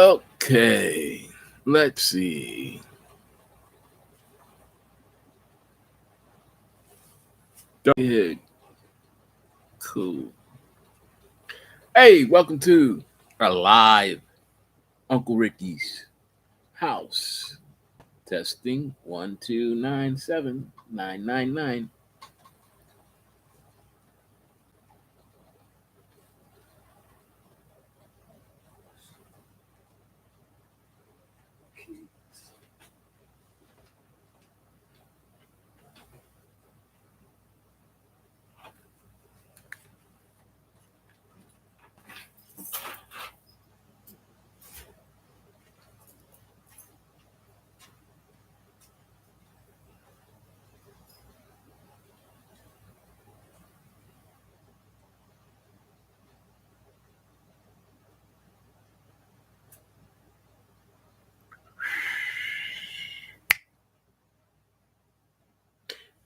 Okay, let's see. Go ahead. Cool. Hey, welcome to our live Uncle Ricky's house. Testing 1297999.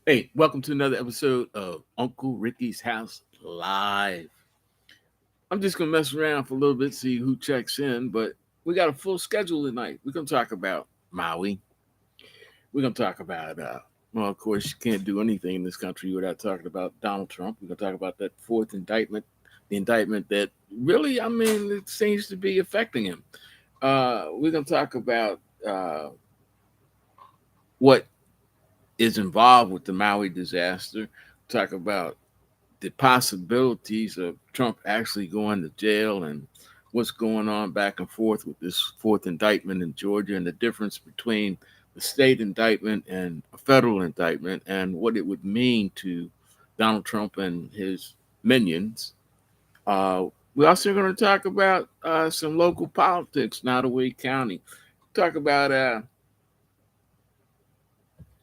Hey, welcome to another episode of Uncle Ricky's house live. I'm just gonna mess around for a little bit, see who checks in, but we got a full schedule tonight. We're gonna talk about Maui. We're going to talk about, well, of course, you can't do anything in this country without talking about Donald Trump. We're going to talk about that fourth indictment, the indictment that really, I mean, it seems to be affecting him. We're going to talk about what is involved with the Maui disaster, talk about the possibilities of Trump actually going to jail and what's going on back and forth with this fourth indictment in Georgia and the difference between the state indictment and a federal indictment and what it would mean to Donald Trump and his minions. We're also going to talk about some local politics, Nottoway County. Talk about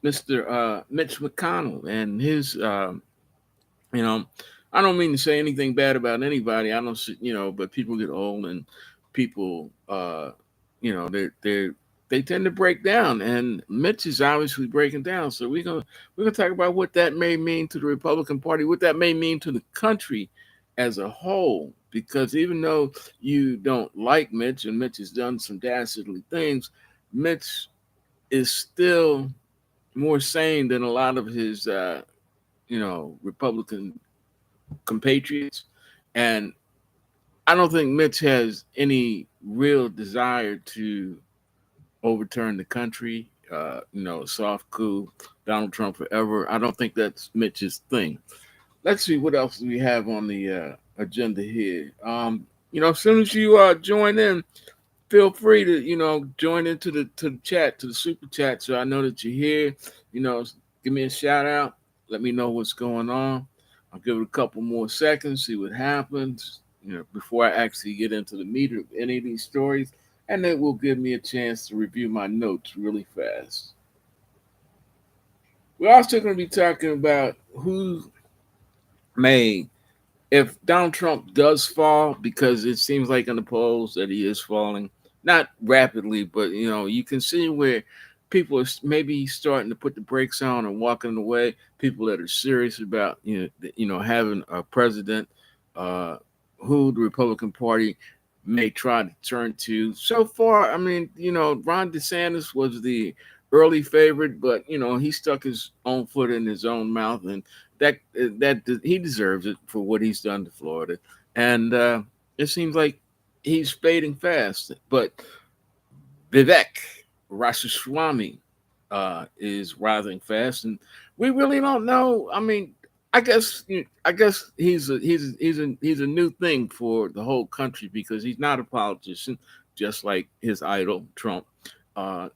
Mr. Mitch McConnell and his you know, I don't mean to say anything bad about anybody. I don't, but people get old and people, they tend to break down, and Mitch is obviously breaking down. So we're gonna talk about what that may mean to the Republican Party, what that may mean to the country as a whole. Because even though you don't like Mitch, and Mitch has done some dastardly things, Mitch is still more sane than a lot of his, Republican compatriots. And I don't think Mitch has any real desire to overturn the country. Soft coup, Donald Trump forever. I don't think that's Mitch's thing. Let's see what else we have on the agenda here. As soon as you join in, feel free to join into the chat, to the super chat, so I know that you're here. Give me a shout out. Let me know what's going on. I'll give it a couple more seconds, see what happens. Before I actually get into the meat of any of these stories, and it will give me a chance to review my notes really fast. We're also going to be talking about who may, if Donald Trump does fall, because it seems like in the polls that he is falling, not rapidly, but you can see where people are maybe starting to put the brakes on and walking away. People that are serious about having a president who the Republican Party may try to turn to. So far, I mean, Ron DeSantis was the early favorite, but he stuck his own foot in his own mouth, and that he deserves it for what he's done to Florida. And it seems like he's fading fast. But Vivek Ramaswamy is rising fast, and we really don't know. I mean, I guess he's a new thing for the whole country because he's not a politician, just like his idol Trump.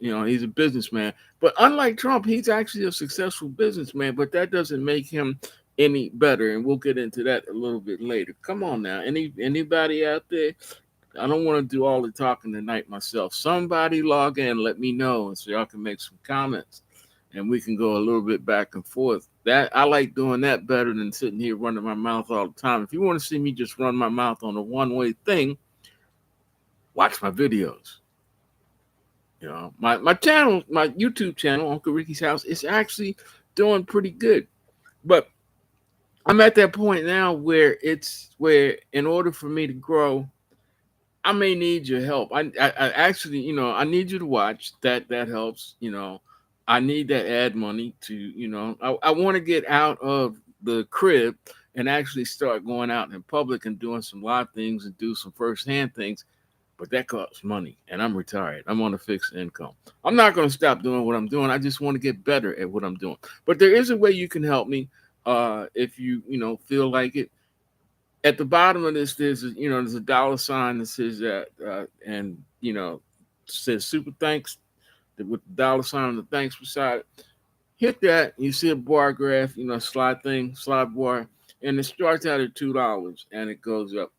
He's a businessman, but unlike Trump, he's actually a successful businessman. But that doesn't make him any better, and we'll get into that a little bit later. Come on now, anybody out there? I don't want to do all the talking tonight myself. Somebody log in, let me know, so y'all can make some comments, and we can go a little bit back and forth. That I like doing that better than sitting here running my mouth all the time. If you want to see me just run my mouth on a one-way thing, watch my videos. My channel, my YouTube channel, Uncle Ricky's House, is actually doing pretty good. But I'm at that point now where in order for me to grow, I may need your help. I actually, I need you to watch that. That helps. I need that ad money to, I want to get out of the crib and actually start going out in public and doing some live things and do some firsthand things. But that costs money, and I'm retired. I'm on a fixed income. I'm not going to stop doing what I'm doing. I just want to get better at what I'm doing. But there is a way you can help me if you, feel like it. At the bottom of this, there's a dollar sign that says that, and says super thanks with the dollar sign and the thanks beside it. Hit that, you see a bar graph, slide bar, and it starts out at $2 and it goes up.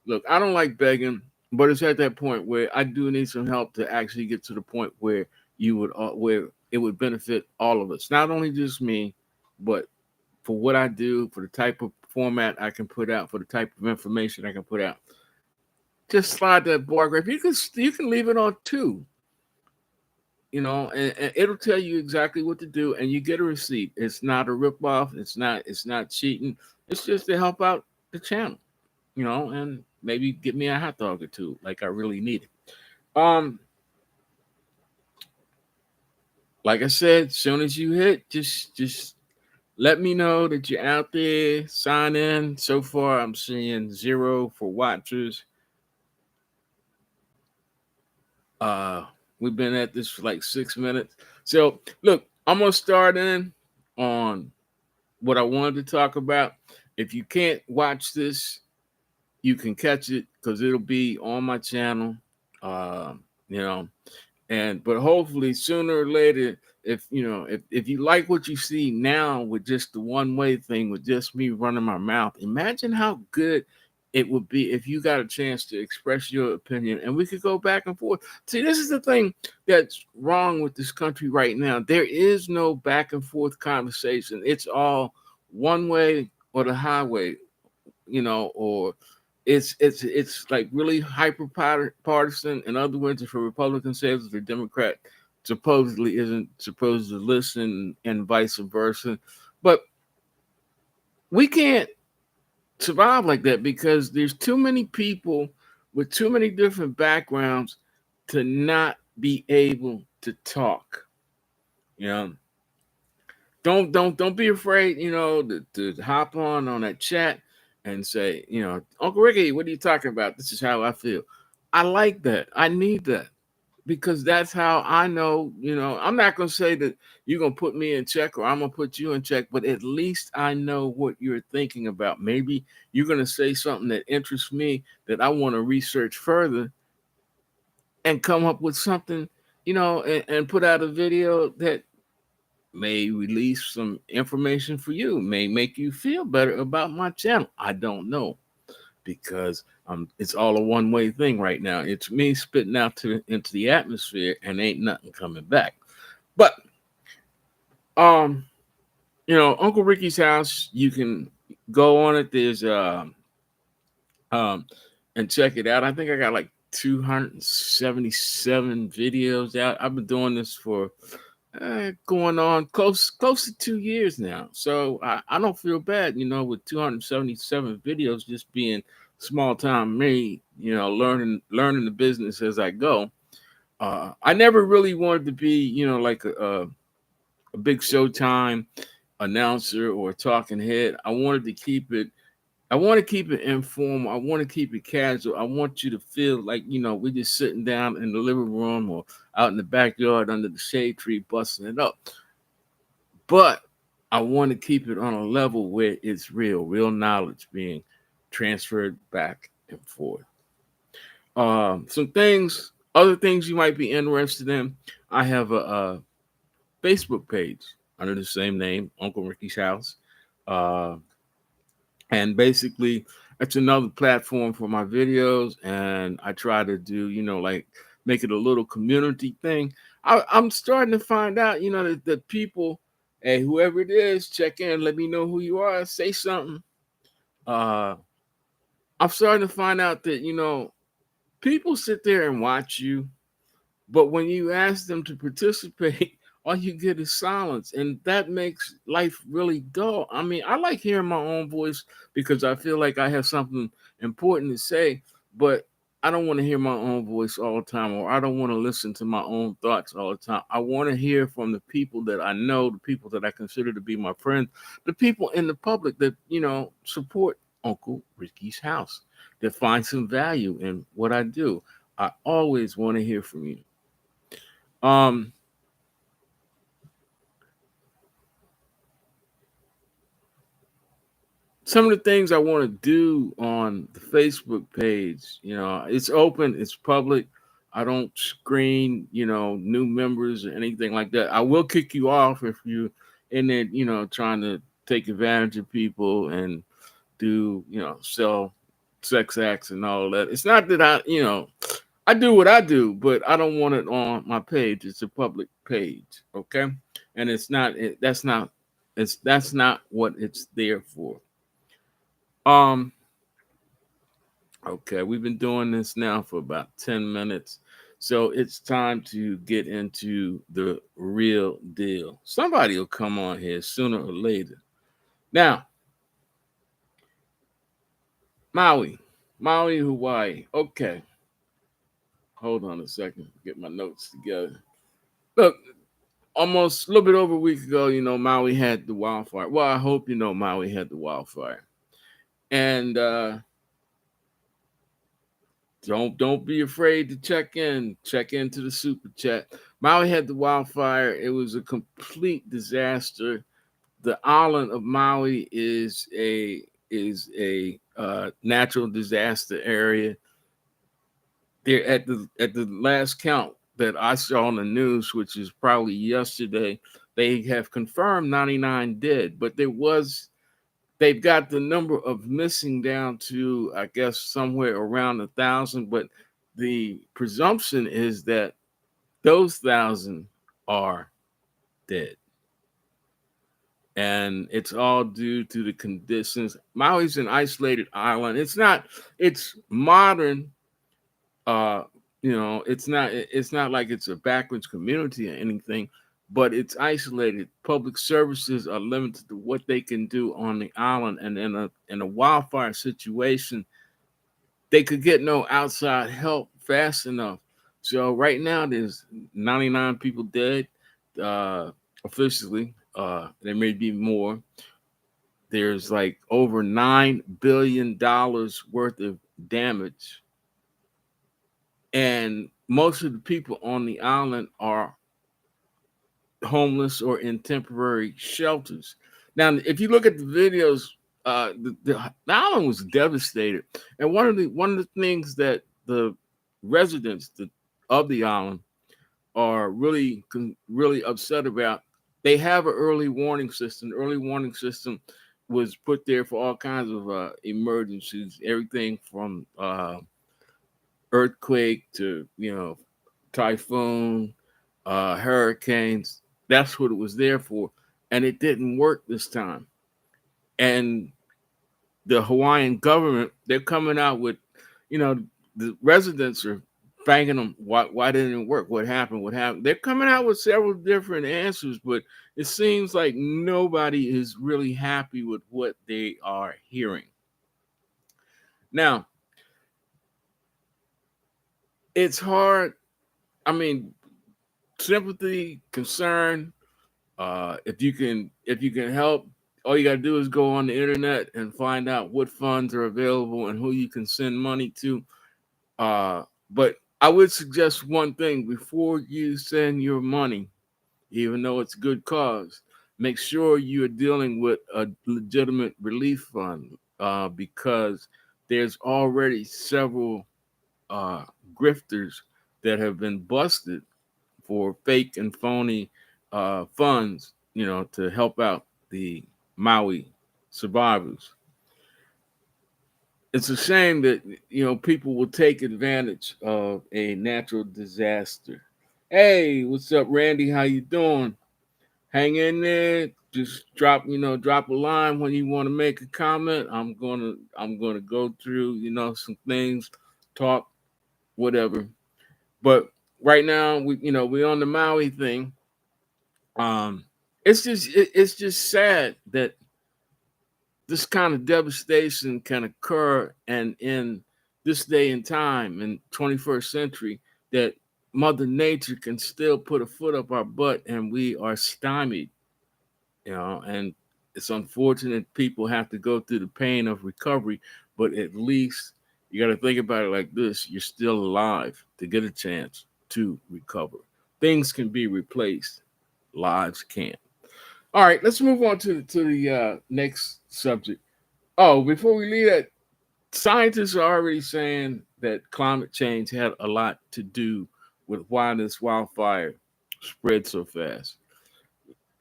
Look, I don't like begging, but it's at that point where I do need some help to actually get to the point where where it would benefit all of us, not only just me, but for what I do, for the type of format I can put out, for the type of information I can put out. Just slide that bar graph. You can leave it on two, and it'll tell you exactly what to do, and you get a receipt. It's not a ripoff. It's not cheating. It's just to help out the channel, and maybe get me a hot dog or two, like I really need it. Like I said, as soon as you hit, just let me know that you're out there. Sign in. So far, I'm seeing 0 for watchers. Uh, we've been at this for like 6 minutes. So look, I'm gonna start in on what I wanted to talk about. If you can't watch this, you can catch it because it'll be on my channel. Uh, you know, but hopefully sooner or later, if you like what you see now with just the one way thing, with just me running my mouth, imagine how good it would be if you got a chance to express your opinion and we could go back and forth. See, this is the thing that's wrong with this country right now. There is no back and forth conversation. It's all one way or the highway, or it's like really hyper partisan. In other words, if a Republican says the Democrat supposedly isn't supposed to listen, and vice versa. But we can't survive like that because there's too many people with too many different backgrounds to not be able to talk. You know, don't be afraid, to hop on that chat and say, Uncle Ricky, what are you talking about? This is how I feel. I like that. I need that because that's how I know, I'm not going to say that you're going to put me in check or I'm going to put you in check, but at least I know what you're thinking about. Maybe you're going to say something that interests me that I want to research further and come up with something, and put out a video that may release some information for you, may make you feel better about my channel. I don't know because it's all a one-way thing right now. It's me spitting out into the atmosphere and ain't nothing coming back. But Uncle Ricky's house, you can go on it. There's and check it out. I think I got like 277 videos out. I've been doing this for going on close to 2 years now. So I don't feel bad, with 277 videos just being small time me, learning the business as I go. I never really wanted to be, like a big Showtime announcer or talking head. I want to keep it informal. I want to keep it casual. I want you to feel like, we're just sitting down in the living room or out in the backyard under the shade tree, busting it up. But I want to keep it on a level where it's real knowledge being transferred back and forth. Other things you might be interested in. I have a Facebook page under the same name, Uncle Ricky's House. And basically, it's another platform for my videos. And I try to do, like make it a little community thing. I'm starting to find out, that people, hey, whoever it is, check in, let me know who you are, say something. I'm starting to find out that, people sit there and watch you, but when you ask them to participate, all you get is silence, and that makes life really dull. I mean, I like hearing my own voice because I feel like I have something important to say, but I don't want to hear my own voice all the time, or I don't want to listen to my own thoughts all the time. I want to hear from the people that I know, the people that I consider to be my friends, the people in the public that, support Uncle Ricky's house, that find some value in what I do. I always want to hear from you. Um, some of the things I want to do on the Facebook page, it's open, it's public. I don't screen, new members or anything like that. I will kick you off if you in it, trying to take advantage of people and do, sell sex acts and all that. It's not that I do what I do, but I don't want it on my page. It's a public page, okay? And it's not that's not what it's there for. Um, okay, we've been doing this now for about 10 minutes. So it's time to get into the real deal. Somebody will come on here sooner or later. Now, Maui, Maui, Hawaii. Okay, hold on a second. Get my notes together. Look, almost a little bit over a week ago, Maui had the wildfire. Well, I hope you know Maui had the wildfire. And don't be afraid to check in. Check into the super chat. Maui had the wildfire. It was a complete disaster. The island of Maui is a natural disaster area. There at the last count that I saw on the news, which is probably yesterday, they have confirmed 99 dead, but they've got the number of missing down to, I guess, somewhere around 1,000. But the presumption is that those 1,000 are dead, and it's all due to the conditions. Maui's an isolated island. It's modern. uh it's not like it's a backwards community or anything, but it's isolated. Public services are limited to what they can do on the island, and in a wildfire situation they could get no outside help fast enough. So right now there's 99 people dead, uh officially. There may be more. There's like over $9 billion worth of damage, and most of the people on the island are homeless or in temporary shelters. Now, if you look at the videos, the island was devastated, and one of the things that the residents of the island are really upset about, they have an early warning system. The early warning system was put there for all kinds of emergencies, everything from earthquake to typhoon, hurricanes. That's what it was there for, and it didn't work this time. And the Hawaiian government, they're coming out with, you know, the residents are thanking them. Why didn't it work? What happened? What happened? They're coming out with several different answers, but it seems like nobody is really happy with what they are hearing. Now, it's hard. I mean, sympathy, concern. If you can help, all you gotta do is go on the internet and find out what funds are available and who you can send money to. But I would suggest one thing before you send your money, even though it's a good cause. Make sure you are dealing with a legitimate relief fund, because there's already several uh, grifters that have been busted for fake and phony funds, to help out the Maui survivors. It's a shame that people will take advantage of a natural disaster. Hey, what's up, Randy? How you doing? Hang in there. Just drop a line when you want to make a comment. I'm gonna go through some things, talk, whatever. But right now we on the Maui thing. It's just sad that this kind of devastation can occur, and in this day and time in 21st century that Mother Nature can still put a foot up our butt and we are stymied, and it's unfortunate people have to go through the pain of recovery, but at least you got to think about it like this: you're still alive to get a chance to recover. Things can be replaced, lives can't. All right, let's move on to the next subject. Oh, before we leave that, scientists are already saying that climate change had a lot to do with why this wildfire spread so fast.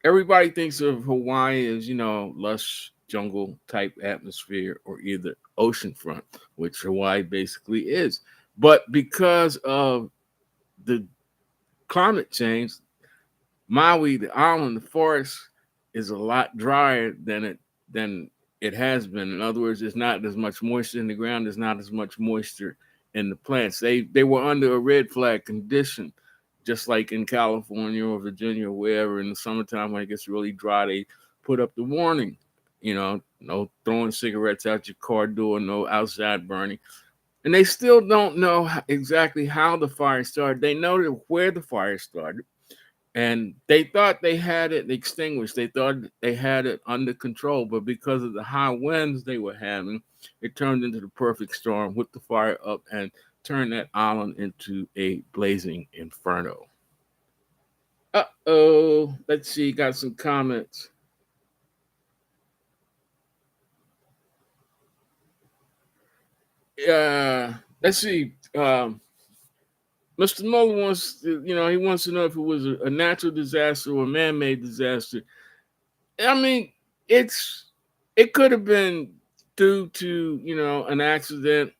Everybody thinks of Hawaii as, lush jungle type atmosphere or either oceanfront, which Hawaii basically is. But because of the climate change, Maui, the island, the forest is a lot drier than it has been. In other words, there's not as much moisture in the ground. There's not as much moisture in the plants. They were under a red flag condition, just like in California or Virginia or wherever. In the summertime, when it gets really dry, they put up the warning. No throwing cigarettes out your car door, no outside burning. And they still don't know exactly how the fire started. They know where the fire started, and they thought they had it extinguished. They thought they had it under control, but because of the high winds they were having, it turned into the perfect storm, whipped the fire up, and turned that island into a blazing inferno. Let's see, got some comments. Let's see. Mr. Muller he wants to know if it was a natural disaster or a man-made disaster. I mean, it's it could have been due to an accident.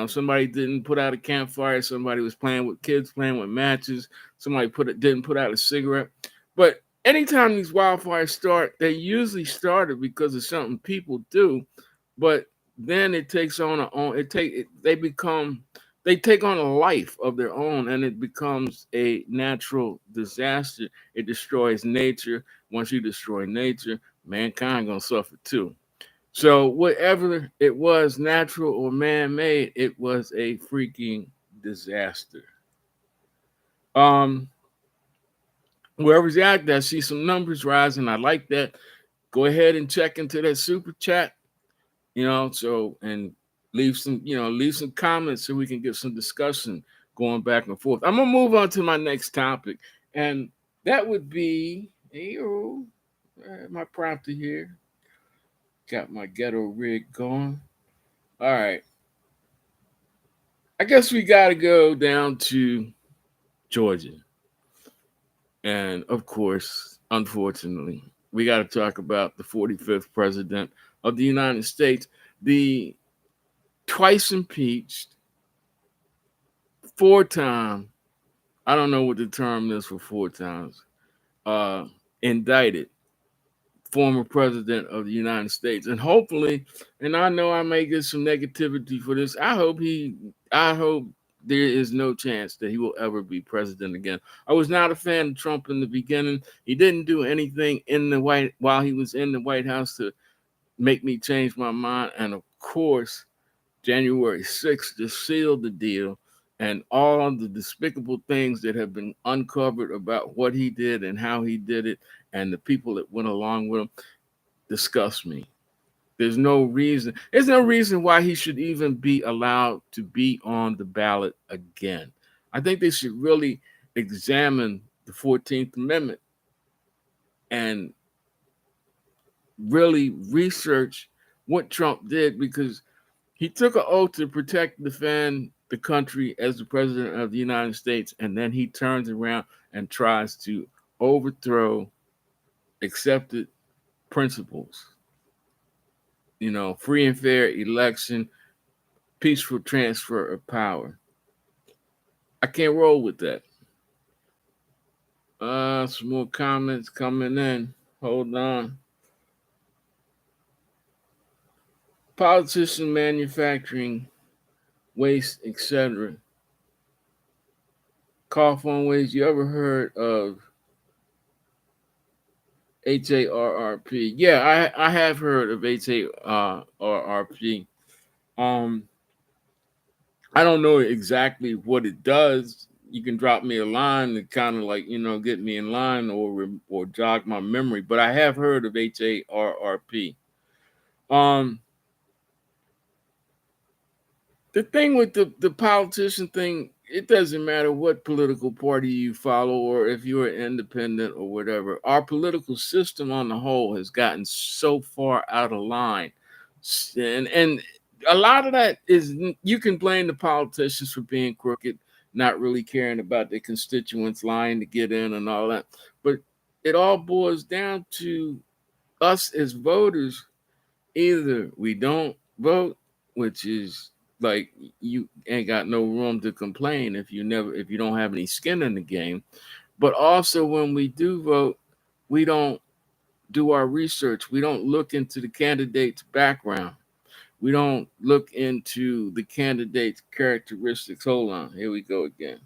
Somebody didn't put out a campfire. Somebody was playing with kids, playing with matches. Somebody didn't put out a cigarette. But anytime these wildfires start, they usually started because of something people do. But then it takes on a own. They take on a life of their own, and it becomes a natural disaster. It destroys nature. Once you destroy nature, mankind gonna suffer too. So whatever it was, natural or man-made, it was a freaking disaster. Um, Whoever's out there, I see some numbers rising. I like that. Go ahead and check into that super chat. And leave some comments so we can get some discussion going back and forth. I'm gonna move on to my next topic, and that would be my prompter here. Got my ghetto rig going. All right. I guess we got to go down to Georgia. And of course, unfortunately, we got to talk about the 45th president of the United States, the twice impeached, four-time, I don't know what the term is for four times, uh, indicted former president of the United States. And hopefully, and I know I may get some negativity for this, I hope there is no chance that he will ever be president again. I was not a fan of Trump in the beginning. He didn't do anything while he was in the White House to make me change my mind. And of course, January 6th just sealed the deal, and all the despicable things that have been uncovered about what he did and how he did it and the people that went along with him disgust me. There's no reason why he should even be allowed to be on the ballot again. I think they should really examine the 14th Amendment and really research what Trump did, because he took an oath to protect and defend the country as the president of the United States, and then he turns around and tries to overthrow accepted principles. Free and fair election, peaceful transfer of power. I can't roll with that. Some more comments coming in. Hold on. Politician manufacturing waste, etc. Cough on waste. You ever heard of HARRP? Yeah, I have heard of HARRP. Um, I don't know exactly what it does. You can drop me a line to kind of like get me in line or jog my memory. But I have heard of HARRP. Um, the thing with the politician thing, it doesn't matter what political party you follow or if you're independent or whatever. Our political system on the whole has gotten so far out of line, and a lot of that is, you can blame the politicians for being crooked, not really caring about their constituents, lying to get in and all that, but it all boils down to us as voters. Either we don't vote, which is like, you ain't got no room to complain if you don't have any skin in the game. But also, when we do vote, we don't do our research. We don't look into the candidate's background. We don't look into the candidate's characteristics. Hold on, here we go again.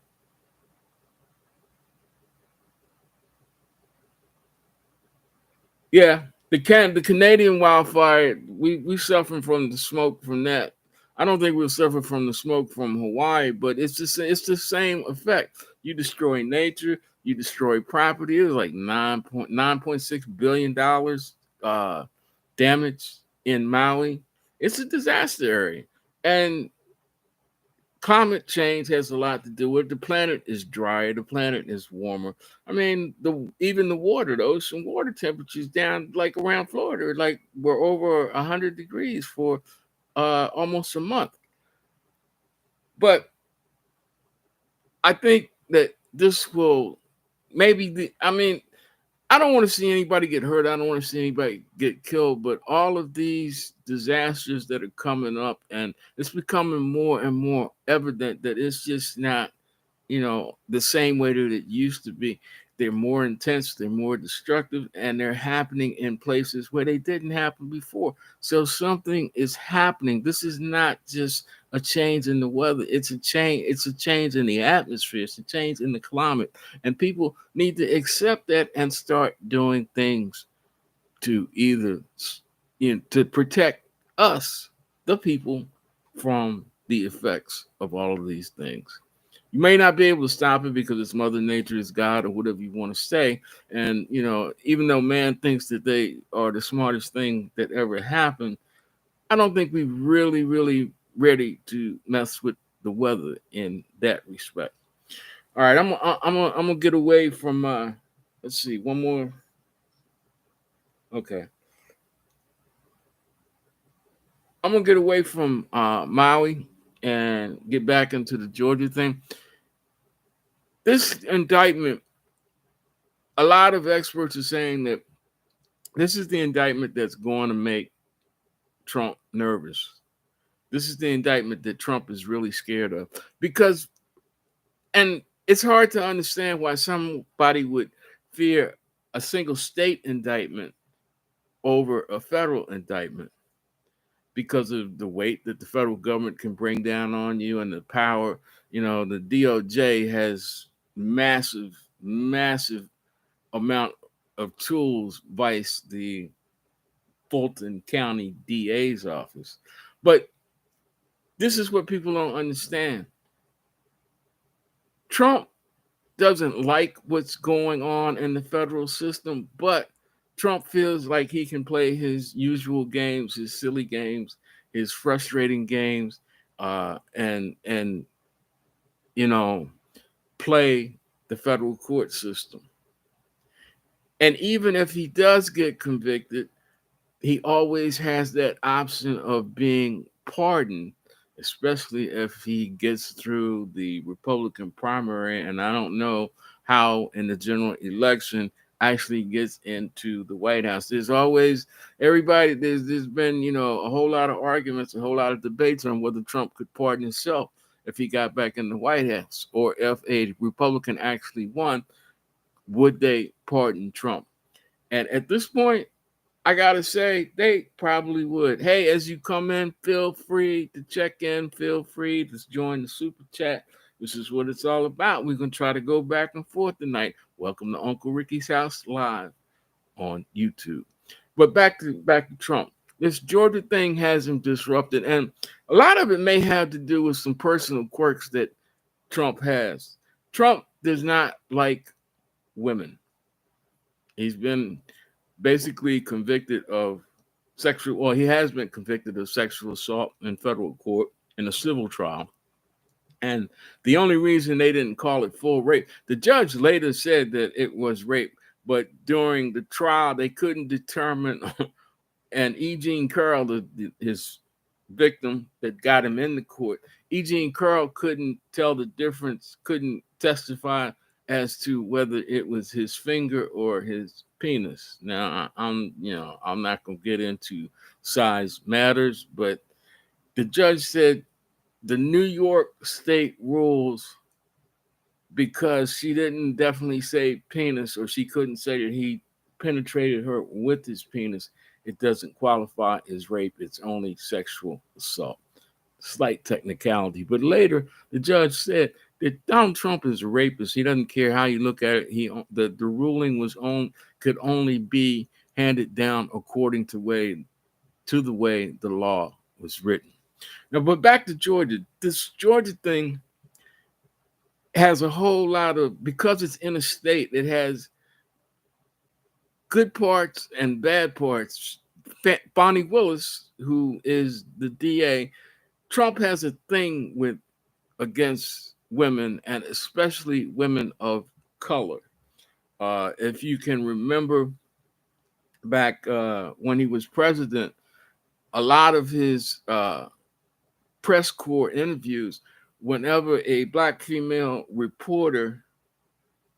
Yeah, the Canadian wildfire, we suffering from the smoke from that. I don't think we'll suffer from the smoke from Hawaii, but it's the same effect. You destroy nature, you destroy property. It was like $9.6 billion damage in Maui. It's a disaster area, and climate change has a lot to do with it. The planet is drier, the planet is warmer. I mean, the water, the ocean water temperatures down like around Florida, like we're over 100 degrees for almost a month. But I think that this will maybe I mean, I don't want to see anybody get hurt. I don't want to see anybody get killed. But all of these disasters that are coming up, and it's becoming more and more evident that it's just not, the same way that it used to be. They're more intense, they're more destructive, and they're happening in places where they didn't happen before. So something is happening. This is not just a change in the weather. It's a change in the atmosphere. It's a change in the climate. And people need to accept that and start doing things to either to protect us, the people, from the effects of all of these things. You may not be able to stop it because it's Mother Nature, is God, or whatever you want to say. And even though man thinks that they are the smartest thing that ever happened, I don't think we're really, really ready to mess with the weather in that respect. All right, I'm gonna get away from. Let's see, one more. Okay, I'm gonna get away from Maui and get back into the Georgia thing. This indictment, a lot of experts are saying that this is the indictment that's going to make Trump nervous. This is the indictment that Trump is really scared of. Because, and it's hard to understand why somebody would fear a single state indictment over a federal indictment, because of the weight that the federal government can bring down on you and the power. The DOJ has massive, massive amount of tools vice the Fulton County DA's office. But this is what people don't understand. Trump doesn't like what's going on in the federal system, but Trump feels like he can play his usual games, his silly games, his frustrating games, and you know play the federal court system. And even if he does get convicted, he always has that option of being pardoned, especially if he gets through the Republican primary. And I don't know how in the general election actually gets into the White House. There's always there's been, a whole lot of arguments, a whole lot of debates on whether Trump could pardon himself if he got back in the White House, or if a Republican actually won, would they pardon Trump? And at this point, I gotta say, they probably would. Hey, as you come in, feel free to check in. Feel free to join the super chat. This is what it's all about. We're gonna try to go back and forth tonight. Welcome to Uncle Ricky's House live on YouTube. But back to Trump. this Georgia thing has him disrupted, and a lot of it may have to do with some personal quirks that Trump has. Trump does not like women. He's been basically convicted of sexual, well, he has been convicted of sexual assault in federal court in a civil trial. And the only reason they didn't call it full rape, the judge later said that it was rape, but during the trial, they couldn't determine. And E. Jean Carroll, his victim that got him in the court, E. Jean Carroll couldn't tell the difference, couldn't testify as to whether it was his finger or his penis. Now, I'm not gonna get into size matters, but the judge said the New York state rules, because she didn't definitely say penis, or she couldn't say that he penetrated her with his penis, it doesn't qualify as rape. It's only sexual assault. Slight technicality. But later, the judge said that Donald Trump is a rapist. He doesn't care how you look at it. The ruling was on could only be handed down according to the way the law was written. Now, but back to Georgia. This Georgia thing has a whole lot of, because it's in a state, it has good parts and bad parts. Bonnie Willis, who is the DA, Trump has a thing with against women, and especially women of color. If you can remember back when he was president, a lot of his press corps interviews, whenever a black female reporter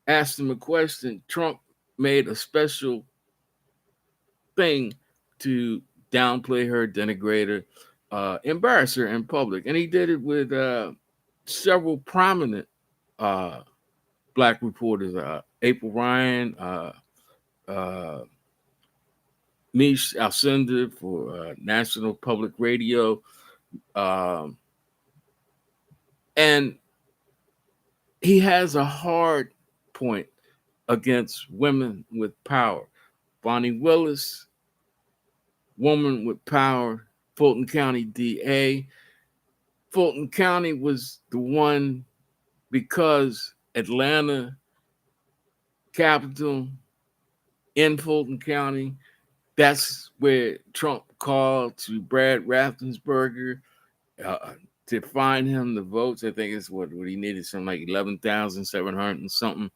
asked him a question, Trump made a special thing to downplay her, denigrate her, embarrass her in public. And he did it with several prominent uh, black reporters, April Ryan, uh, Mish Alcindor for National Public Radio. Um, and he has a hard point against women with power. Bonnie Willis, woman with power, Fulton County DA. Fulton County was the one, because Atlanta capital in Fulton County, that's where Trump called to Brad Raffensperger uh, to find him the votes. I think it's what he needed, something like 11,700 and something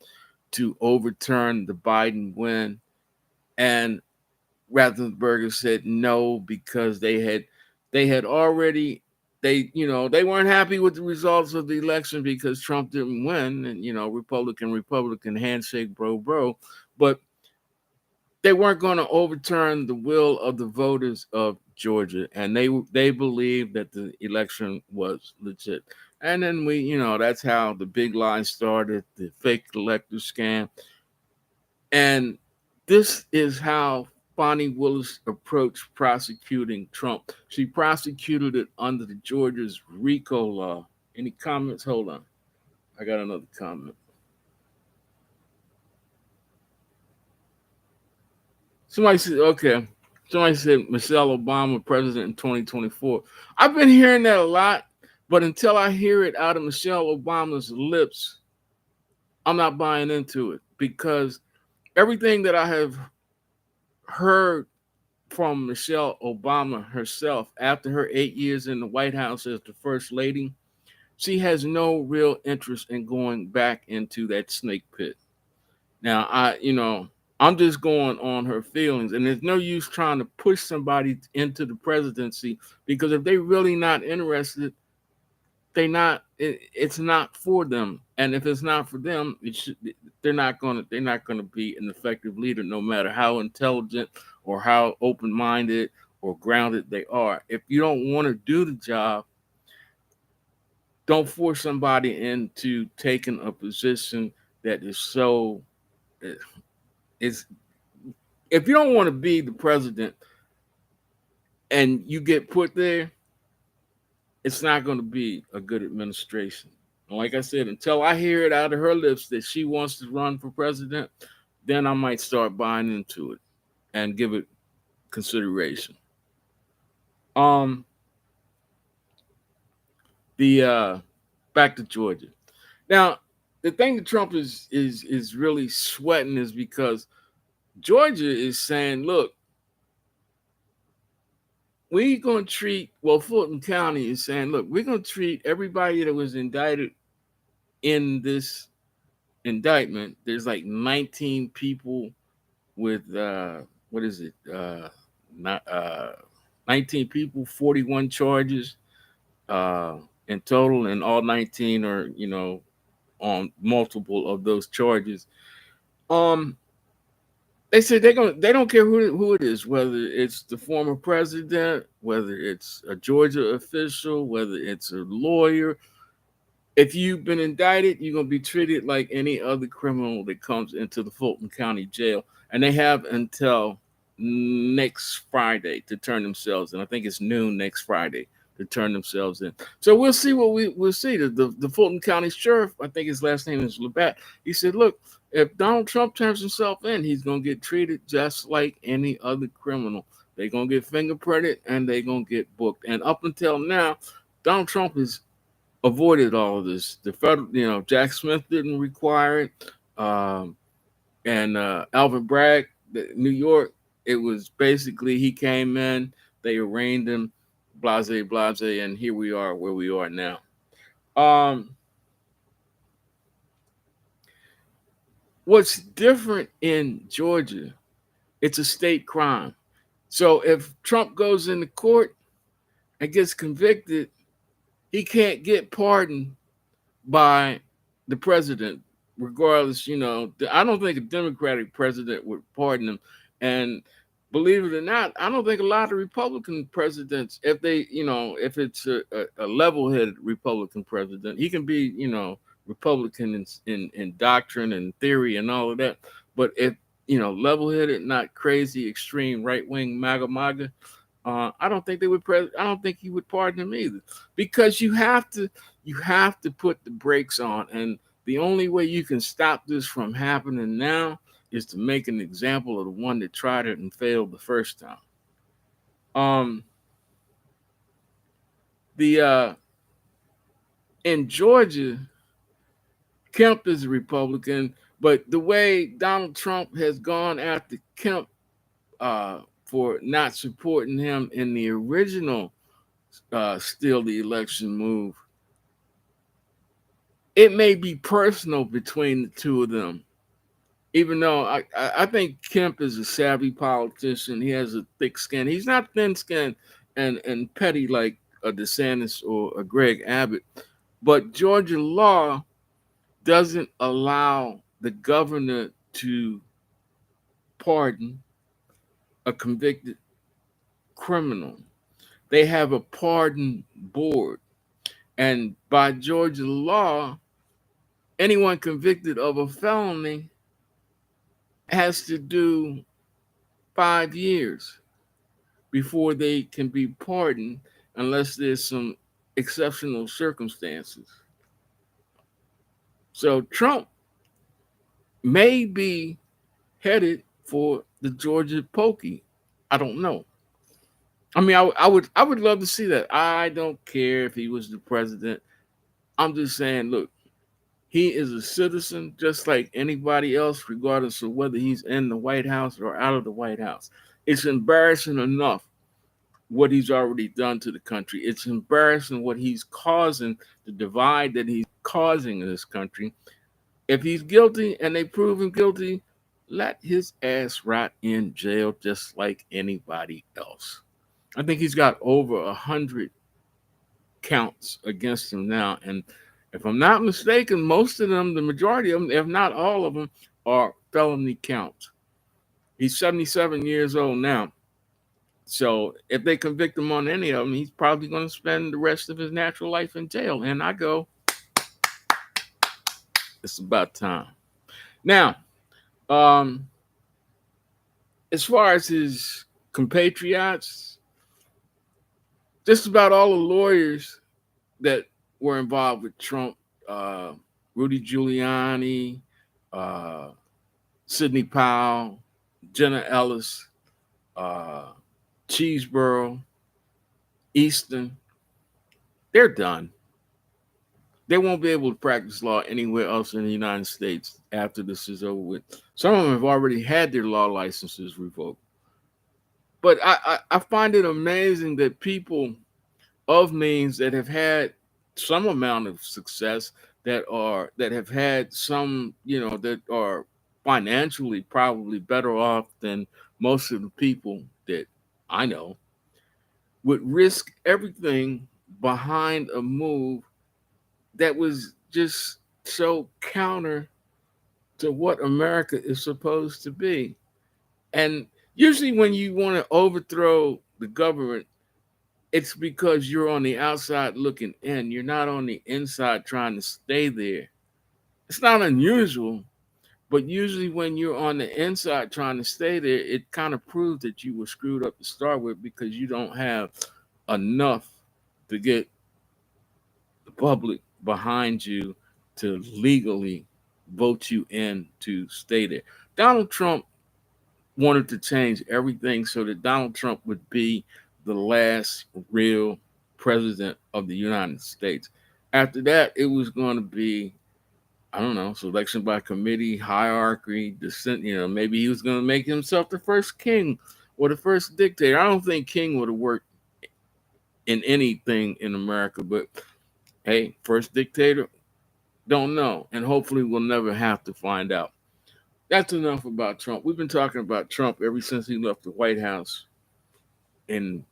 to overturn the Biden win. And Raffensperger said no, because they had already, they weren't happy with the results of the election because Trump didn't win, and Republican handshake, bro, but they weren't going to overturn the will of the voters of Georgia, and they believed that the election was legit. And then that's how the big lie started, the fake elector scam. And this is how Bonnie Willis approached prosecuting Trump. She prosecuted it under the Georgia's RICO law. Any comments? Hold on. I got another comment. Somebody said, okay. Somebody said Michelle Obama president in 2024. I've been hearing that a lot, but until I hear it out of Michelle Obama's lips, I'm not buying into it, because everything that I have heard from Michelle Obama herself after her 8 years in the White House as the first lady, she has no real interest in going back into that snake pit. Now, I'm just going on her feelings, and there's no use trying to push somebody into the presidency, because if they're really not interested, it's not for them. And if it's not for them, they're not gonna be an effective leader, no matter how intelligent or how open-minded or grounded they are. If you don't want to do the job, don't force somebody into taking a position that is so is if you don't want to be the president and you get put there, it's not going to be a good administration. And like I said, until I hear it out of her lips that she wants to run for president, then I might start buying into it and give it consideration. Um, the back to Georgia. Now, the thing that Trump is really sweating is because Georgia is saying, look, we're going to treat, well, Fulton County is saying, look, we're going to treat everybody that was indicted in this indictment. There's like 19 people with, what is it? Not, 19 people, 41 charges in total, and all 19 are, on multiple of those charges. Um, they said they don't care who it is, whether it's the former president, whether it's a Georgia official, whether it's a lawyer. If you've been indicted, you're gonna be treated like any other criminal that comes into the Fulton County Jail, and they have until next Friday to turn themselves in. I think it's noon next Friday to turn themselves in. So we'll see what we'll see. The Fulton County Sheriff, I think his last name is Labatt. He said, "Look, if Donald Trump turns himself in, he's gonna get treated just like any other criminal. They're gonna get fingerprinted and they're gonna get booked. And up until now, Donald Trump is avoided all of this. The federal, Jack Smith didn't require it, and Alvin Bragg, New York, it was basically he came in, they arraigned him, blase blase, and here we are where we are now. Um, what's different in Georgia? It's a state crime. So if Trump goes into court and gets convicted, he can't get pardoned by the president, regardless. I don't think a Democratic president would pardon him. And believe it or not, I don't think a lot of Republican presidents, if they, if it's a level-headed Republican president, he can be, Republican in doctrine and theory and all of that. But if, level-headed, not crazy, extreme right-wing MAGA, I don't think they would. I don't think he would pardon him either, because you have to put the brakes on, and the only way you can stop this from happening now is to make an example of the one that tried it and failed the first time. Um, the In Georgia, Kemp is a Republican, but the way Donald Trump has gone after Kemp for not supporting him in the original steal the election move, it may be personal between the two of them. Even though I think Kemp is a savvy politician, he has a thick skin. He's not thin skinned and petty like a DeSantis or a Greg Abbott. But Georgia law doesn't allow the governor to pardon a convicted criminal. They have a pardon board. And by Georgia law, anyone convicted of a felony has to do 5 years before they can be pardoned, unless there's some exceptional circumstances. So Trump may be headed for the Georgia pokey. I don't know. I mean, I would love to see that. I don't care if he was the president. I'm just saying, look, he is a citizen just like anybody else, regardless of whether he's in the White House or out of the White House. It's embarrassing enough what he's already done to the country. It's embarrassing what he's causing, the divide that he's causing in this country. If he's guilty and they prove him guilty, let his ass rot in jail just like anybody else. I think he's got over 100 counts against him now. And if I'm not mistaken, most of them, the majority of them, if not all of them, are felony counts. He's 77 years old now. So if they convict him on any of them, he's probably going to spend the rest of his natural life in jail. And I go, it's about time. Now, um, as far as his compatriots, just about all the lawyers that were involved with Trump, uh, Rudy Giuliani, uh, Sidney Powell, Jenna Ellis, uh, Cheeseborough, Eastern, they're done. They won't be able to practice law anywhere else in the United States after this is over with. Some of them have already had their law licenses revoked. But I find it amazing that people of means that have had some amount of success, that have had some, that are financially probably better off than most of the people that I know, would risk everything behind a move that was just so counter to what America is supposed to be. And usually when you want to overthrow the government, it's because you're on the outside looking in. You're not on the inside trying to stay there. It's not unusual, but usually when you're on the inside trying to stay there, it kind of proves that you were screwed up to start with because you don't have enough to get the public behind you to legally vote you in to stay there. Donald Trump wanted to change everything so that Donald Trump would be the last real president of the United States. After that, it was going to be, I don't know, selection by committee, hierarchy, descent. Maybe he was going to make himself the first king or the first dictator. I don't think king would have worked in anything in America, but hey, first dictator, don't know. And hopefully we'll never have to find out. That's enough about Trump. We've been talking about Trump ever since he left the White House in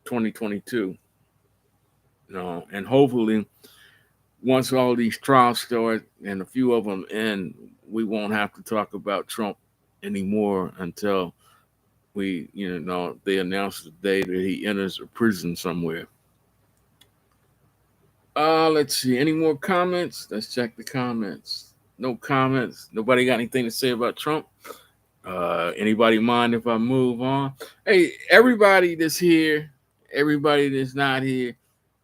2022. And hopefully, once all these trials start and a few of them end, we won't have to talk about Trump anymore until they announce the day that he enters a prison somewhere. Let's see. Any more comments? Let's check the comments. No comments. Nobody got anything to say about Trump? Anybody mind if I move on? Hey, everybody that's here, everybody that's not here,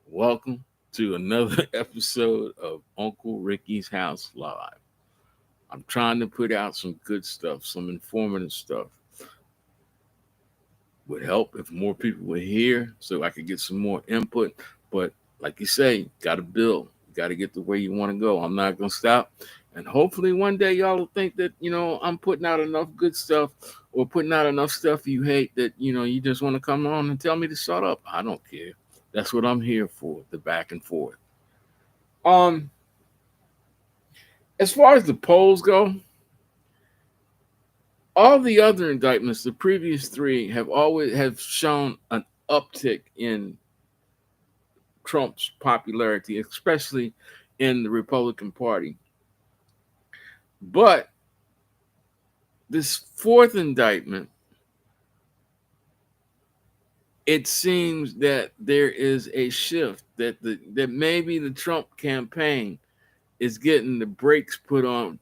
welcome to another episode of Uncle Ricky's House Live. I'm trying to put out some good stuff, some informative stuff. Would help if more people were here so I could get some more input. But like you say, got to build, got to get the way you want to go. I'm not going to stop. And hopefully one day y'all will think that, I'm putting out enough good stuff or putting out enough stuff you hate that, you just want to come on and tell me to shut up. I don't care. That's what I'm here for, the back and forth. As far as the polls go, all the other indictments, the previous three, have shown an uptick in Trump's popularity, especially in the Republican Party. But this fourth indictment, it seems that there is a shift that maybe the Trump campaign is getting the brakes put on,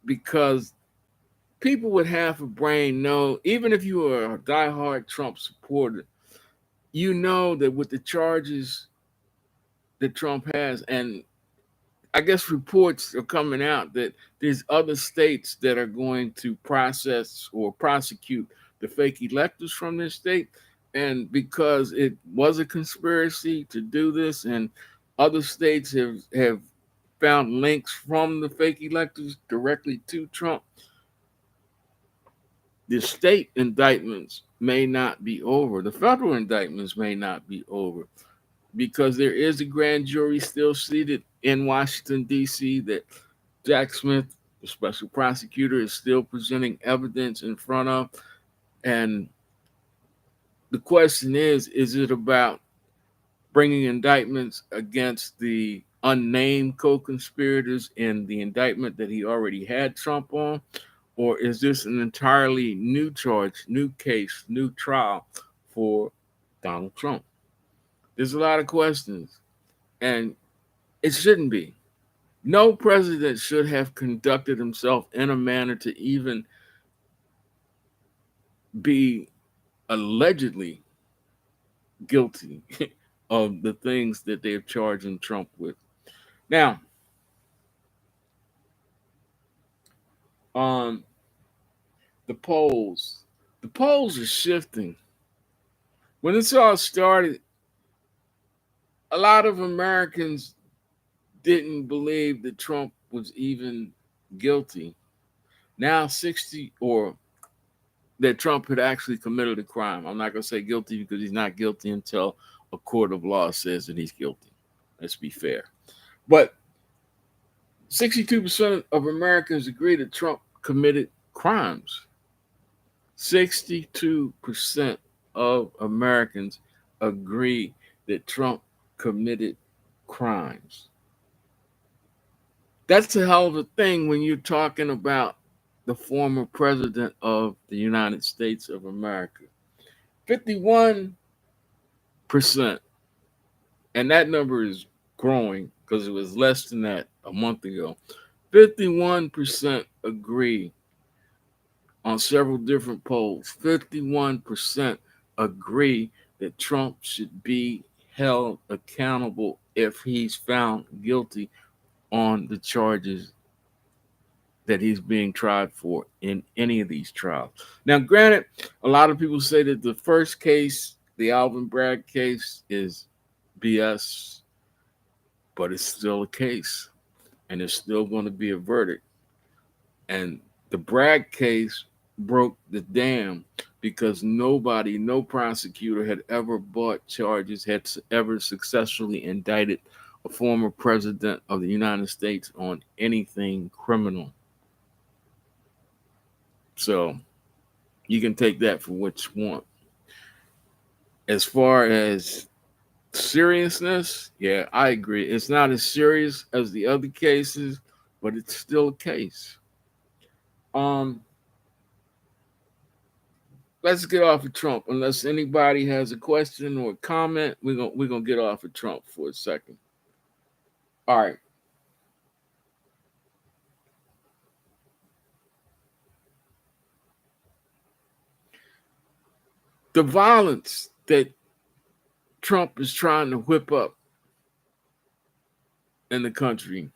because people with half a brain know, even if you are a diehard Trump supporter, you know that with the charges that Trump has, and I guess reports are coming out that there's other states that are going to process or prosecute the fake electors from this state. And because it was a conspiracy to do this, and other states have found links from the fake electors directly to Trump, the state indictments may not be over. The federal indictments may not be over, because there is a grand jury still seated in Washington, D.C., that Jack Smith, the special prosecutor, is still presenting evidence in front of. And the question is it about bringing indictments against the unnamed co-conspirators in the indictment that he already had Trump on? Or is this an entirely new charge, new case, new trial for Donald Trump? There's a lot of questions, and it shouldn't be. No president should have conducted himself in a manner to even be allegedly guilty of the things that they're charging Trump with. Now, on the polls are shifting. when this all started, a lot of Americans didn't believe that Trump was even guilty. Now 60 or that Trump had actually committed a crime. I'm not going to say guilty because he's not guilty until a court of law says that he's guilty. Let's be fair. But 62% of Americans agree that Trump committed crimes. 62% of Americans agree that Trump committed crimes. That's a hell of a thing when you're talking about the former president of the United States of America. 51%, and that number is growing because it was less than that a month ago. 51% agree on several different polls. 51% agree that Trump should be held accountable if he's found guilty on the charges that he's being tried for in any of these trials. Now, granted, a lot of people say that the first case, the Alvin Bragg case, is BS, but it's still a case, and there's still going to be a verdict. And the Bragg case broke the dam because nobody, no prosecutor had ever brought charges, had ever successfully indicted a former president of the United States on anything criminal. So you can take that for what you want. As far as seriousness, yeah, I agree. It's not as serious as the other cases, but it's still a case. Um, let's get off of Trump. Unless anybody has a question or a comment, we're gonna get off of Trump for a second. All right. The violence that Trump is trying to whip up in the country.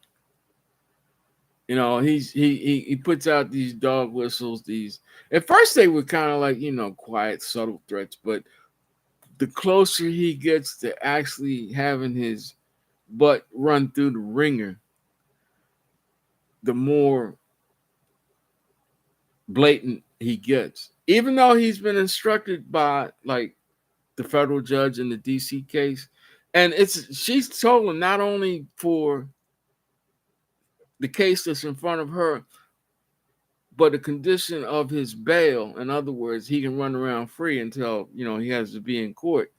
You know, he puts out these dog whistles. These at first they were kind of like quiet, subtle threats, but the closer he gets to actually having his butt run through the ringer, the more blatant he gets. Even though he's been instructed by like the federal judge in the DC case, and she's told him not only for the case that's in front of her, but the condition of his bail. In other words, he can run around free until he has to be in court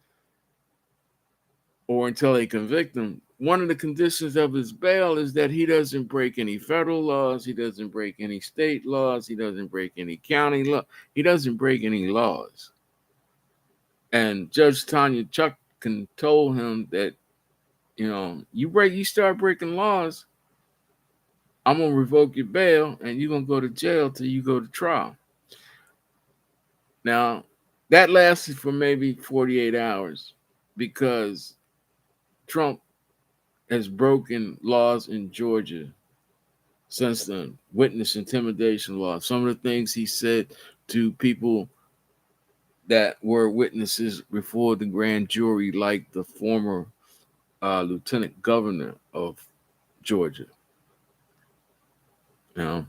or until they convict him. One of the conditions of his bail is that he doesn't break any federal laws, he doesn't break any state laws, he doesn't break any county law, he doesn't break any laws. And Judge Tanya Chutkan told him that, you start breaking laws, I'm gonna revoke your bail and you're gonna go to jail till you go to trial. Now, that lasted for maybe 48 hours because Trump has broken laws in Georgia since then. Witness intimidation law. Some of the things he said to people that were witnesses before the grand jury, like the former lieutenant governor of Georgia. You know,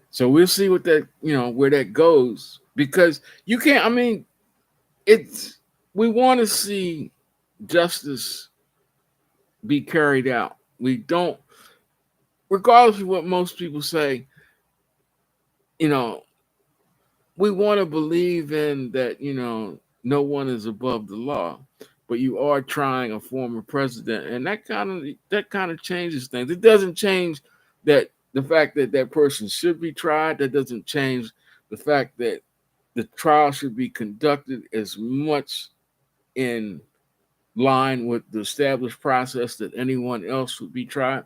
so we'll see what that where that goes because you can't. I mean, it's we want to see justice be carried out. We don't, regardless of what most people say, you know, we want to believe in that, no one is above the law, but you are trying a former president, and that kind of changes things. It doesn't change that the fact that that person should be tried. That doesn't change the fact that the trial should be conducted as much in line with the established process that anyone else would be tried.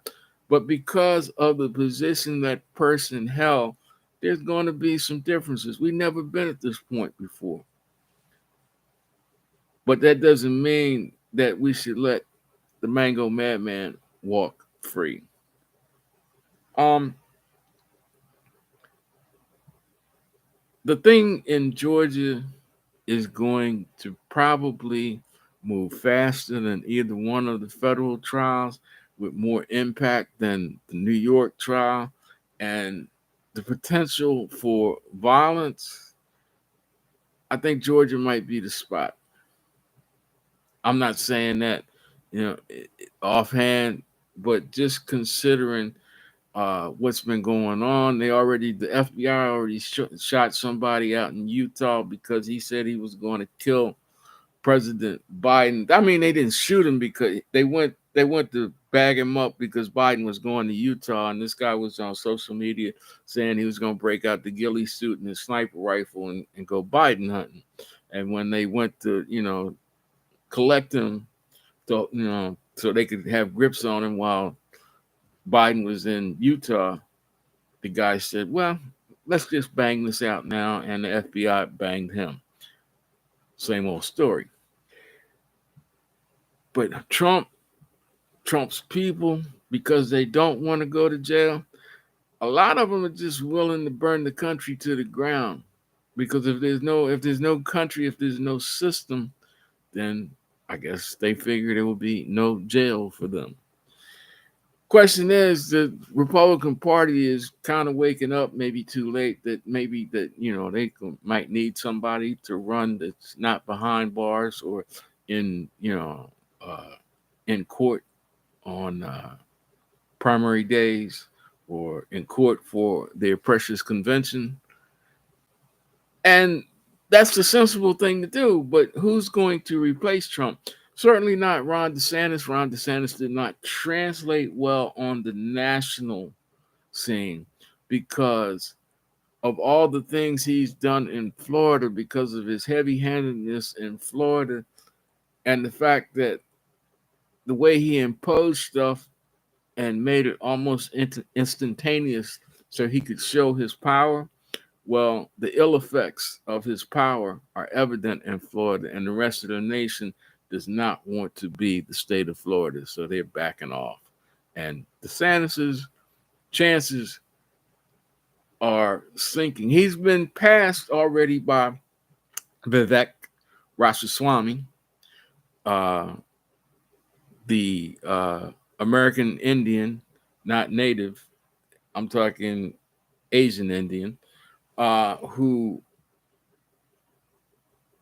But because of the position that person held, there's going to be some differences. We've never been at this point before. But that doesn't mean that we should let the Mango Madman walk free. Um, the thing in Georgia is going to probably move faster than either one of the federal trials, with more impact than the New York trial, and the potential for violence. I think Georgia might be the spot. I'm not saying that, offhand, but just considering what's been going on. The FBI already shot somebody out in Utah because he said he was going to kill President Biden. I mean, they didn't shoot him because they went to bag him up because Biden was going to Utah, and this guy was on social media saying he was going to break out the ghillie suit and his sniper rifle and go Biden hunting. And when they went to collect him, so they could have grips on him while Biden was in Utah, the guy said, "Well, let's just bang this out now," and the FBI banged him. Same old story. But Trump's people, because they don't want to go to jail, a lot of them are just willing to burn the country to the ground. Because if there's no country, if there's no system, then I guess they figure there will be no jail for them. Question is, the Republican Party is kind of waking up, maybe too late, that maybe that might need somebody to run that's not behind bars or in uh, in court on primary days, or in court for their precious convention. And that's the sensible thing to do. But who's going to replace Trump? Certainly not Ron DeSantis. Ron DeSantis did not translate well on the national scene because of all the things he's done in Florida, because of his heavy handedness in Florida, and the fact that the way he imposed stuff and made it almost instantaneous so he could show his power. Well, the ill effects of his power are evident in Florida, and the rest of the nation does not want to be the state of Florida, so they're backing off. And DeSantis's chances are sinking. He's been passed already by Vivek Ramaswamy, uh, the American Indian, not native. I'm talking Asian Indian, who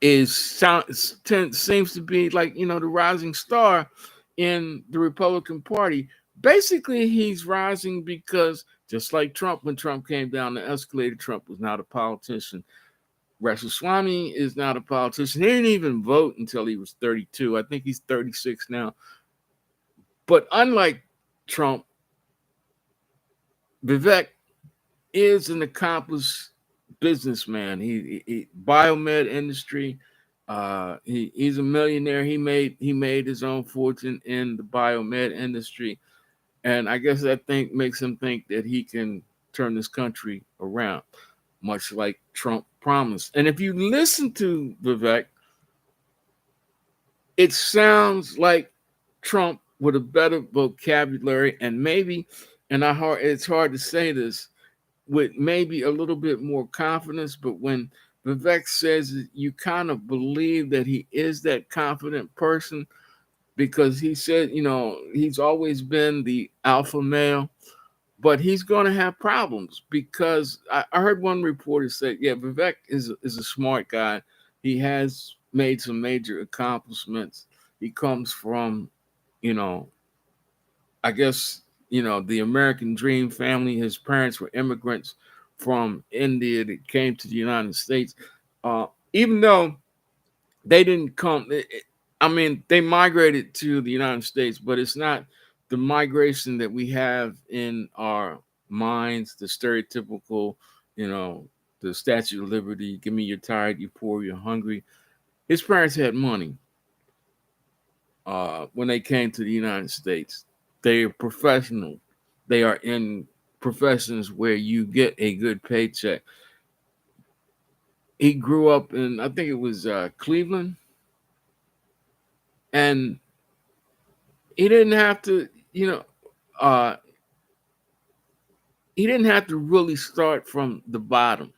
seems to be like the rising star in the Republican Party. Basically, he's rising because just like Trump, when Trump came down the escalator, Trump was not a politician. Ramaswamy is not a politician. He didn't even vote until he was 32. I think he's 36 now. But unlike Trump, Vivek is an accomplished businessman. He biomed industry. He's a millionaire. He made his own fortune in the biomed industry, and I guess that thing makes him think that he can turn this country around, much like Trump promised. And if you listen to Vivek, it sounds like Trump with a better vocabulary and maybe, it's hard to say this, with maybe a little bit more confidence. But when Vivek says it, you kind of believe that he is that confident person, because he said, he's always been the alpha male, but he's going to have problems because I heard one reporter say, yeah, Vivek is a smart guy. He has made some major accomplishments. He comes from, you know, I guess, the American dream family. His parents were immigrants from India that came to the United States. Even though they didn't come, I mean, they migrated to the United States, but it's not the migration that we have in our minds, the stereotypical, you know, the Statue of Liberty, give me you're tired, you're poor, you're hungry. His parents had money when they came to the United States. They are professional. They are in professions where you get a good paycheck. He grew up in, I think it was Cleveland, and he didn't have to, uh, really start from the bottom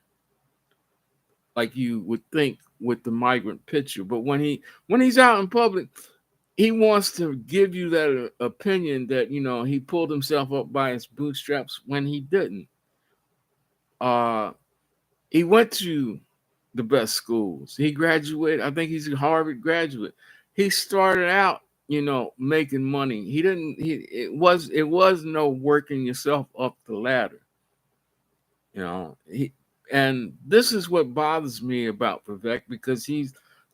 like you would think with the migrant picture. But when he's out in public, he wants to give you that opinion that he pulled himself up by his bootstraps when he didn't. Uh, he went to the best schools. He graduated. I think he's a Harvard graduate. He started out, making money. He didn't. It was no working yourself up the ladder. And this is what bothers me about Vivek, because he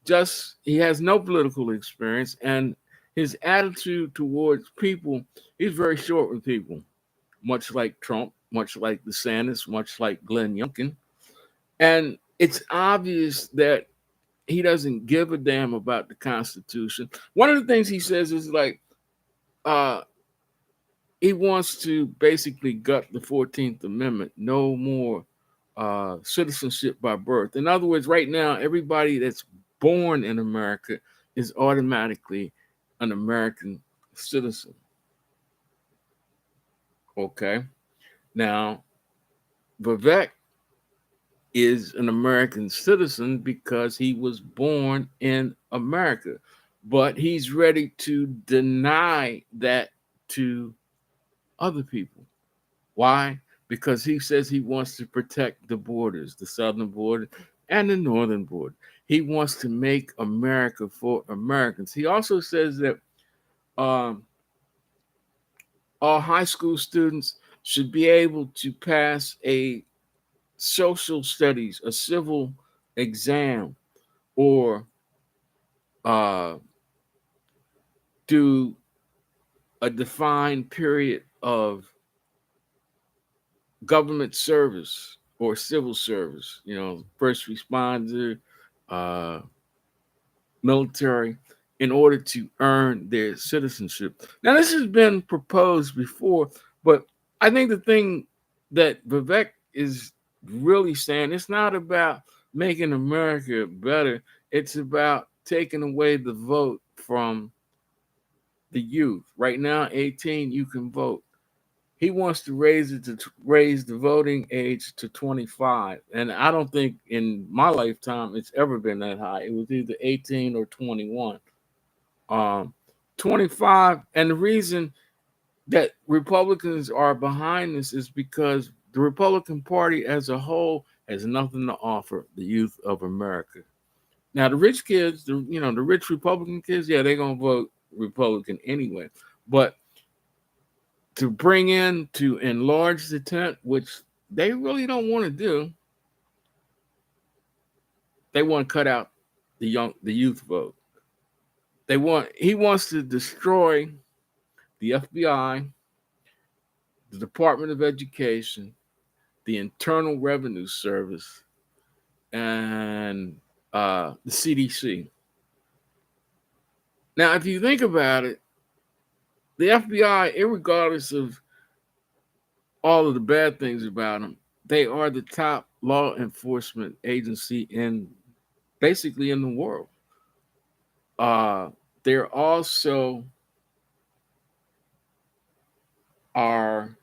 has no political experience, and his attitude towards people, he's very short with people, much like Trump, much like DeSantis, much like Glenn Youngkin. And it's obvious that he doesn't give a damn about the Constitution. One of the things he says is like, uh, he wants to basically gut the 14th Amendment. No more citizenship by birth. In other words, right now, everybody that's born in America is automatically an American citizen. Okay. Now, Vivek is an American citizen because he was born in America, but he's ready to deny that to other people. Why? Because he says he wants to protect the borders, the southern border and the northern border. He wants to make America for Americans. He also says that um, all high school students should be able to pass a social studies, a civil exam, or uh, do a defined period of government service or civil service, first responder, uh, military, in order to earn their citizenship. Now, this has been proposed before, but I think the thing that Vivek is really saying, it's not about making America better, it's about taking away the vote from the youth. Right now, 18, you can vote. He wants to raise the voting age to 25, and I don't think in my lifetime it's ever been that high. It was either 18 or 21. Um, 25, and the reason that Republicans are behind this is because the Republican Party as a whole has nothing to offer the youth of America. Now, the rich kids, the rich Republican kids, yeah, they're gonna vote Republican anyway, but to enlarge the tent, which they really don't want to do. They want to cut out the youth vote. He wants to destroy the FBI, the Department of Education, the Internal Revenue Service, and the CDC. Now, if you think about it, the FBI, regardless of all of the bad things about them, they are the top law enforcement agency in basically in the world. Uh, they're also are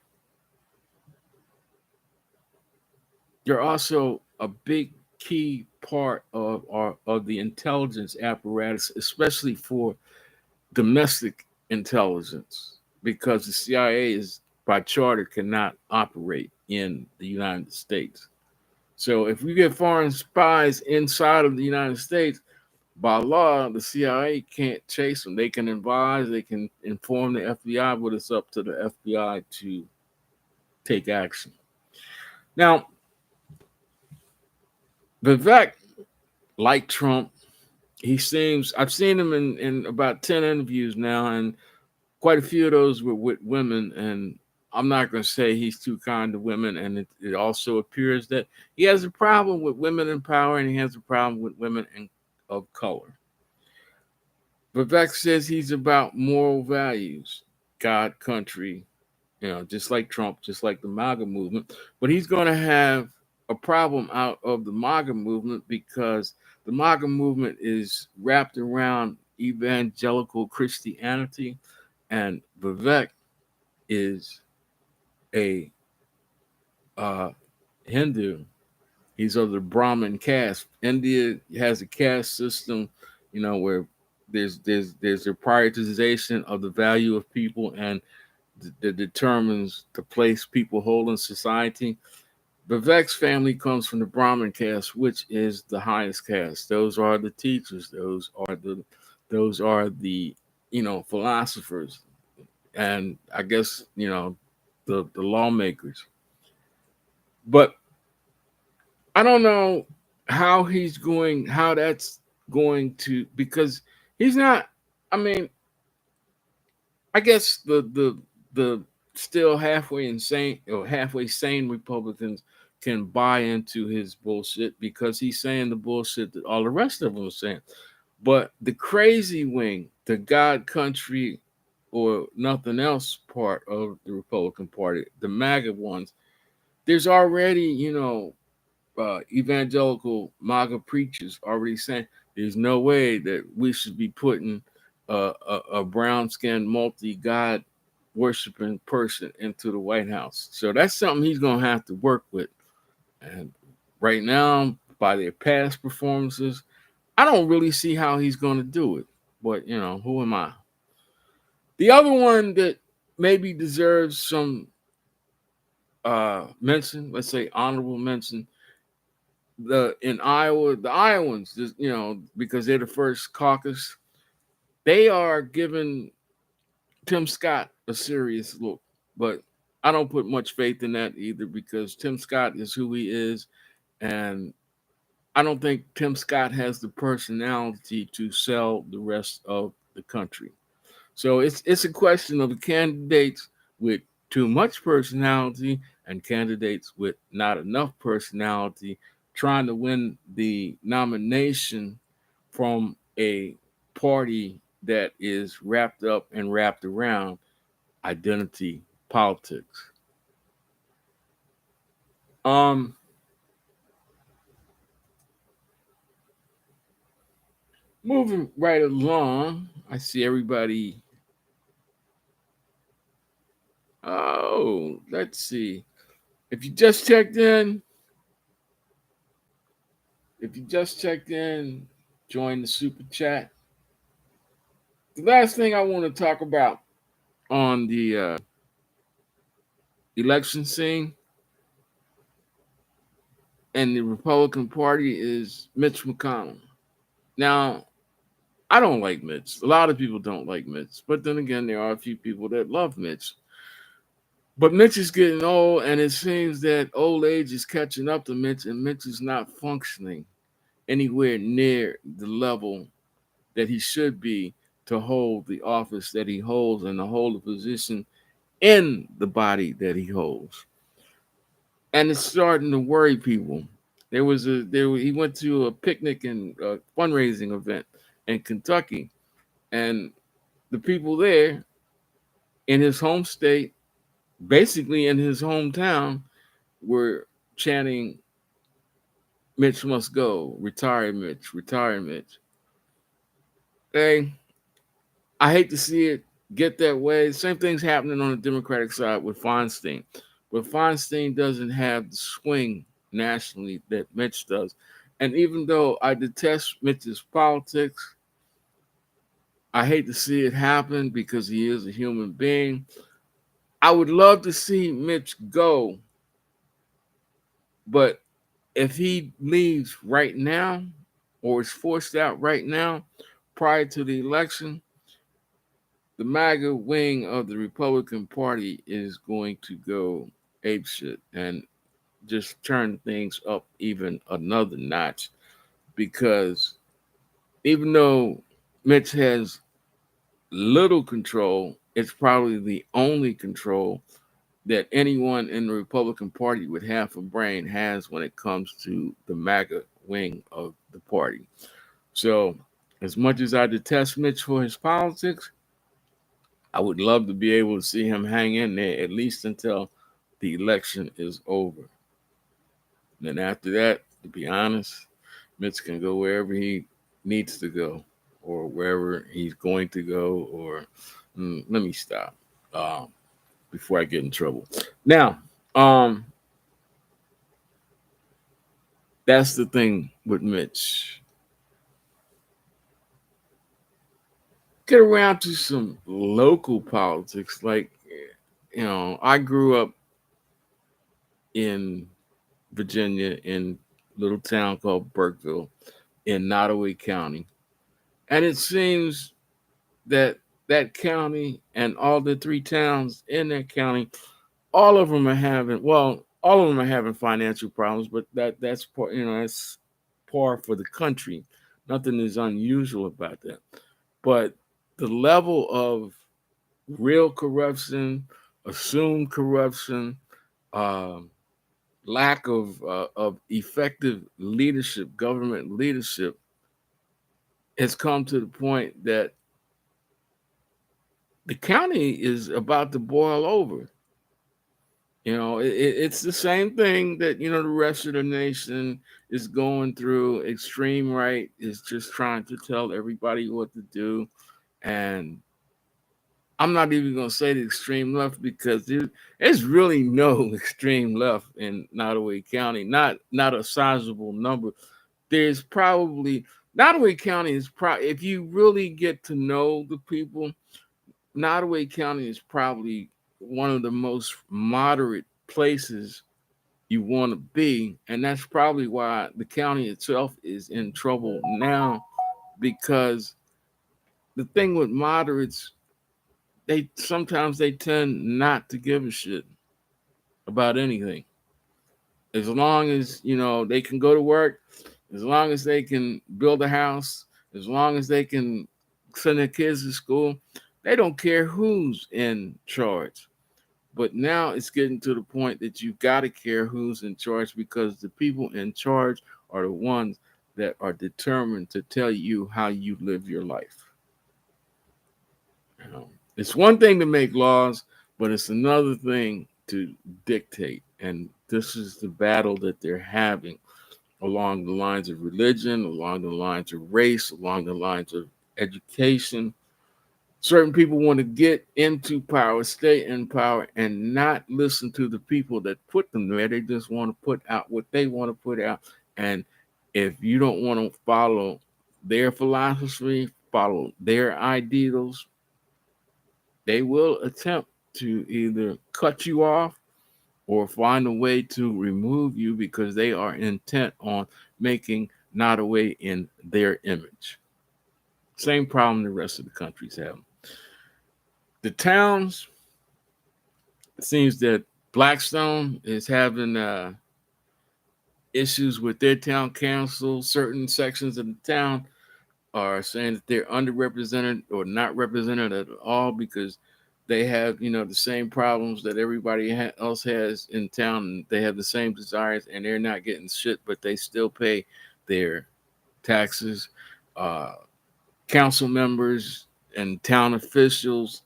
they're also a big key part of the intelligence apparatus, especially for domestic intelligence, because the CIA is by charter cannot operate in the United States. So if we get foreign spies inside of the United States, by law, the CIA can't chase them. They can advise, they can inform the FBI, but it's up to the FBI to take action. Now, Vivek, like Trump, I've seen him in about 10 interviews now, and quite a few of those were with women. And I'm not going to say he's too kind to women. And it also appears that he has a problem with women in power, and he has a problem with women of color. Vivek says he's about moral values, God, country, just like Trump, just like the MAGA movement. But he's going to have a problem out of the MAGA movement because the MAGA movement is wrapped around evangelical Christianity, and Vivek is a Hindu, He's of the Brahmin caste. India has a caste system, where there's a prioritization of the value of people and that determines the place people hold in society. Vivek's family comes from the Brahmin caste, which is the highest caste. Those are the teachers. Those are the philosophers, and I guess the lawmakers. But I don't know how that's going to, because he's not. I mean, I guess the still halfway insane or halfway sane Republicans can buy into his bullshit because he's saying the bullshit that all the rest of them are saying. But the crazy wing, the God country or nothing else part of the Republican Party, the MAGA ones, there's already, evangelical MAGA preachers already saying there's no way that we should be putting a brown skinned, multi God worshiping person into the White House. So that's something he's going to have to work with. And right now, by their past performances, I don't really see how he's going to do it. But, who am I? The other one that maybe deserves some mention, let's say honorable mention, in Iowa, the Iowans, because they're the first caucus, they are giving Tim Scott a serious look. But I don't put much faith in that either because Tim Scott is who he is, and I don't think Tim Scott has the personality to sell the rest of the country. So it's a question of the candidates with too much personality and candidates with not enough personality trying to win the nomination from a party that is wrapped up and wrapped around identity politics. Um, moving right along, I see everybody. Oh, let's see. If you just checked in, If you just checked in, join the super chat. The last thing I want to talk about on the election scene and the Republican Party is Mitch McConnell. Now, I don't like Mitch. A lot of people don't like Mitch, but then again, there are a few people that love Mitch. But Mitch is getting old, and it seems that old age is catching up to Mitch, and Mitch is not functioning anywhere near the level that he should be to hold the office that he holds and to hold the position in the body that he holds. And it's starting to worry people. He went to a picnic and a fundraising event in Kentucky, and the people there in his home state, basically in his hometown, were chanting, Mitch must go, retire Mitch, retire Mitch. Hey, I hate to see it get that way. Same thing's happening on the Democratic side with Feinstein. But Feinstein doesn't have the swing nationally that Mitch does. And even though I detest Mitch's politics, I hate to see it happen because he is a human being. I would love to see Mitch go, but if he leaves right now or is forced out right now prior to the election, the MAGA wing of the Republican Party is going to go apeshit and just turn things up even another notch because even though Mitch has little control, it's probably the only control that anyone in the Republican Party with half a brain has when it comes to the MAGA wing of the party. So, as much as I detest Mitch for his politics, I would love to be able to see him hang in there at least until the election is over. And then after that, to be honest, Mitch can go wherever he needs to go or wherever he's going to go. Or let me stop before I get in trouble. Now, That's the thing with Mitch. Get around to some local politics. Like, I grew up in Virginia in a little town called Burkeville in Nottoway County. And it seems that that county and all the three towns in that county, all of them are having, well, all of them are having financial problems, but that's part, that's par for the country. Nothing is unusual about that. But the level of real corruption, assumed corruption, um, lack of effective leadership, government leadership, has come to the point that the county is about to boil over. It's the same thing that the rest of the nation is going through. Extreme right is just trying to tell everybody what to do, and I'm not even going to say the extreme left because there's really no extreme left in Nottoway County. Not a sizable number. There's probably Nottoway County is probably, if you really get to know the people, Nottoway County is probably one of the most moderate places you want to be, and that's probably why the county itself is in trouble now. Because the thing with moderates, they sometimes they tend not to give a shit about anything. As long as they can go to work, as long as they can build a house, as long as they can send their kids to school, they don't care who's in charge. But now it's getting to the point that you've got to care who's in charge, because the people in charge are the ones that are determined to tell you how you live your life. It's one thing to make laws, but it's another thing to dictate. And this is the battle that they're having along the lines of religion, along the lines of race, along the lines of education. Certain people want to get into power, stay in power, and not listen to the people that put them there. They just want to put out what they want to put out. And if you don't want to follow their philosophy, follow their ideals, they will attempt to either cut you off or find a way to remove you, because they are intent on making Nottoway in their image. Same problem the rest of the country's having. The towns, it seems that Blackstone is having issues with their town council. Certain sections of the town are saying that they're underrepresented or not represented at all, because they have, the same problems that everybody else has in town. And they have the same desires, and they're not getting shit, but they still pay their taxes. Uh, Council members and town officials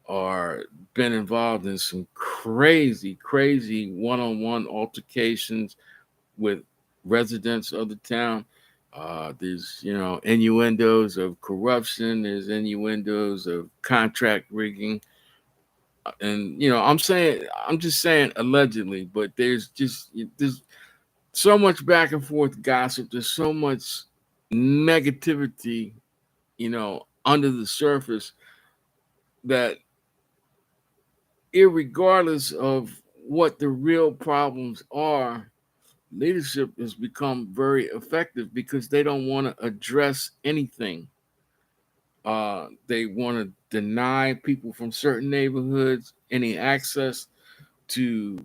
are been involved in some crazy, crazy one-on-one altercations with residents of the town. There's, innuendos of corruption. There's innuendos of contract rigging, and I'm just saying allegedly, but there's so much back and forth gossip. There's so much negativity, under the surface, that irregardless of what the real problems are, leadership has become very effective because they don't want to address anything. They want to deny people from certain neighborhoods any access to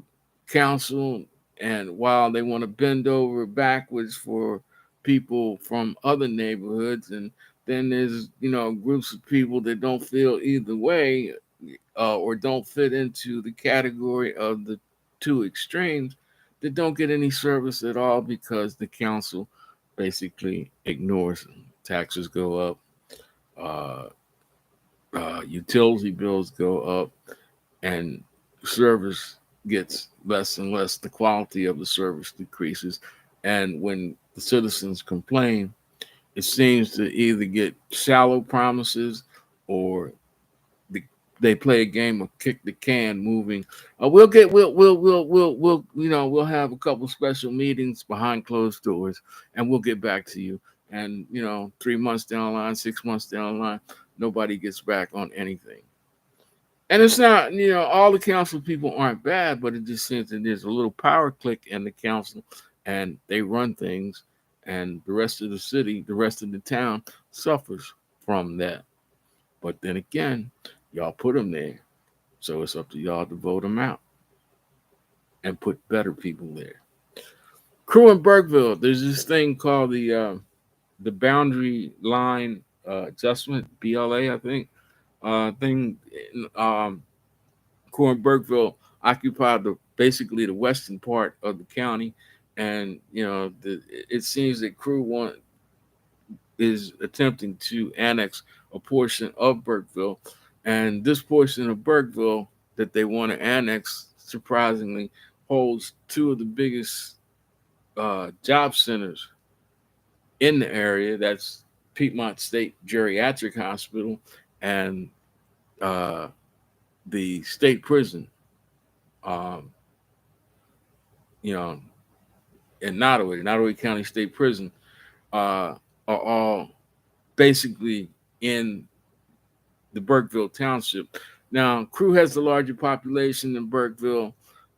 council, and while they want to bend over backwards for people from other neighborhoods, and then there's groups of people that don't feel either way, or don't fit into the category of the two extremes, that don't get any service at all because the council basically ignores them. Taxes go up, uh, utility bills go up, and service gets less and less. The quality of the service decreases. And when the citizens complain, it seems to either get shallow promises, or the they play a game of kick the can moving. We'll have a couple special meetings behind closed doors, and we'll get back to you. And 3 months down the line, 6 months down the line, nobody gets back on anything. And it's not, all the council people aren't bad, but it just seems that there's a little power clique in the council, and they run things, and the rest of the city, the rest of the town suffers from that. But then again, y'all put them there, so it's up to y'all to vote them out and put better people there. Crew in Burkeville, there's this thing called the boundary line adjustment BLA, I think. Thing. Um, Crew in Burkeville occupied basically the western part of the county, and it seems that Crew is attempting to annex a portion of Burkeville, and this portion of Burkeville that they want to annex, surprisingly, holds two of the biggest job centers in the area. That's Piedmont State Geriatric Hospital and uh, the state prison, um, you know, in Nottoway County State Prison, are all basically in the Burkeville Township. Now, Crew has the larger population than Burkeville,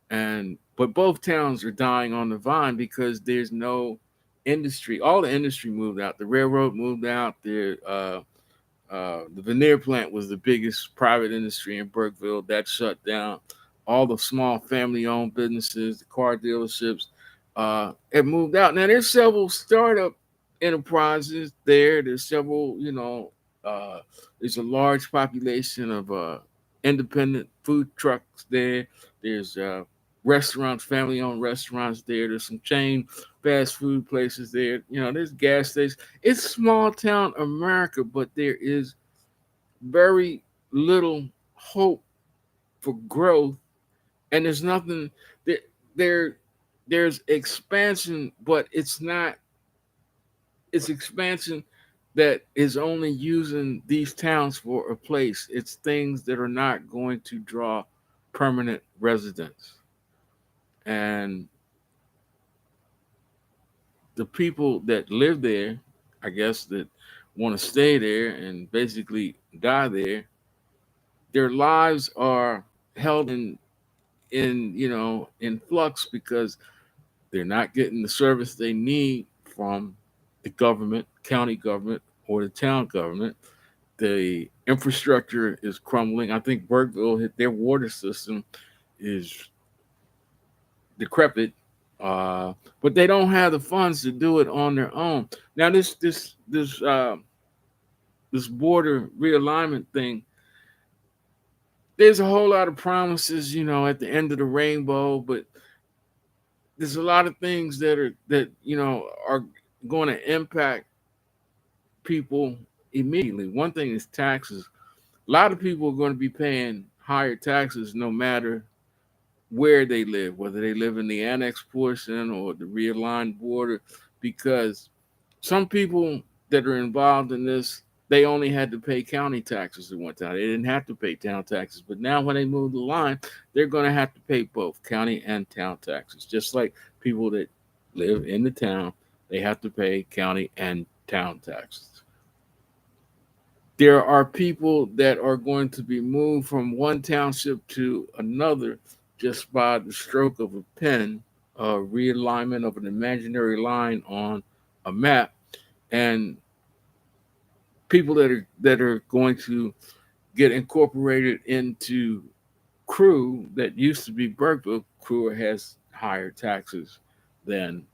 but both towns are dying on the vine because there's no industry. All the industry moved out. The railroad moved out. The veneer plant was the biggest private industry in Burkeville. That shut down. All the small family-owned businesses, the car dealerships, have moved out. Now there's several startup enterprises there. There's several, uh, there's a large population of independent food trucks there. There's restaurants, family-owned restaurants there. There's some chain fast food places there. There's gas stations. It's small town America, but there is very little hope for growth, and there's nothing there. there there's expansion, but it's not. It's expansion that is only using these towns for a place. It's things that are not going to draw permanent residents, and the people that live there, I guess, that want to stay there and basically die there, their lives are held in flux because they're not getting the service they need from the government, county government, or the town government. The infrastructure is crumbling. I think Burkeville, their water system is decrepit, uh, but they don't have the funds to do it on their own. Now, this border realignment thing, there's a whole lot of promises, at the end of the rainbow, but there's a lot of things that are going to impact people immediately. One thing is taxes. A lot of people are going to be paying higher taxes no matter where they live, whether they live in the annex portion or the realigned border, because some people that are involved in this, they only had to pay county taxes at one time. They didn't have to pay town taxes. But now when they move the line, they're going to have to pay both county and town taxes. Just like people that live in the town, they have to pay county and town taxes. There are people that are going to be moved from one township to another just by the stroke of a pen, a realignment of an imaginary line on a map, and people that are going to get incorporated into Crew that used to be Burkeville. Crew has higher taxes than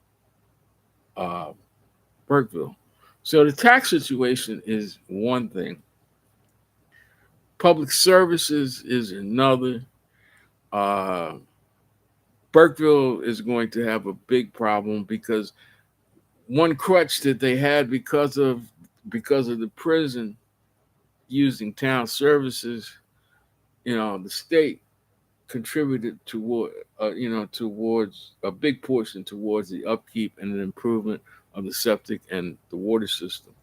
uh, Burkeville. So the tax situation is one thing. Public services is another. Uh, Burkeville is going to have a big problem because one crutch that they had because of the prison using town services, the state contributed towards a big portion towards the upkeep and the improvement of the septic and the water system.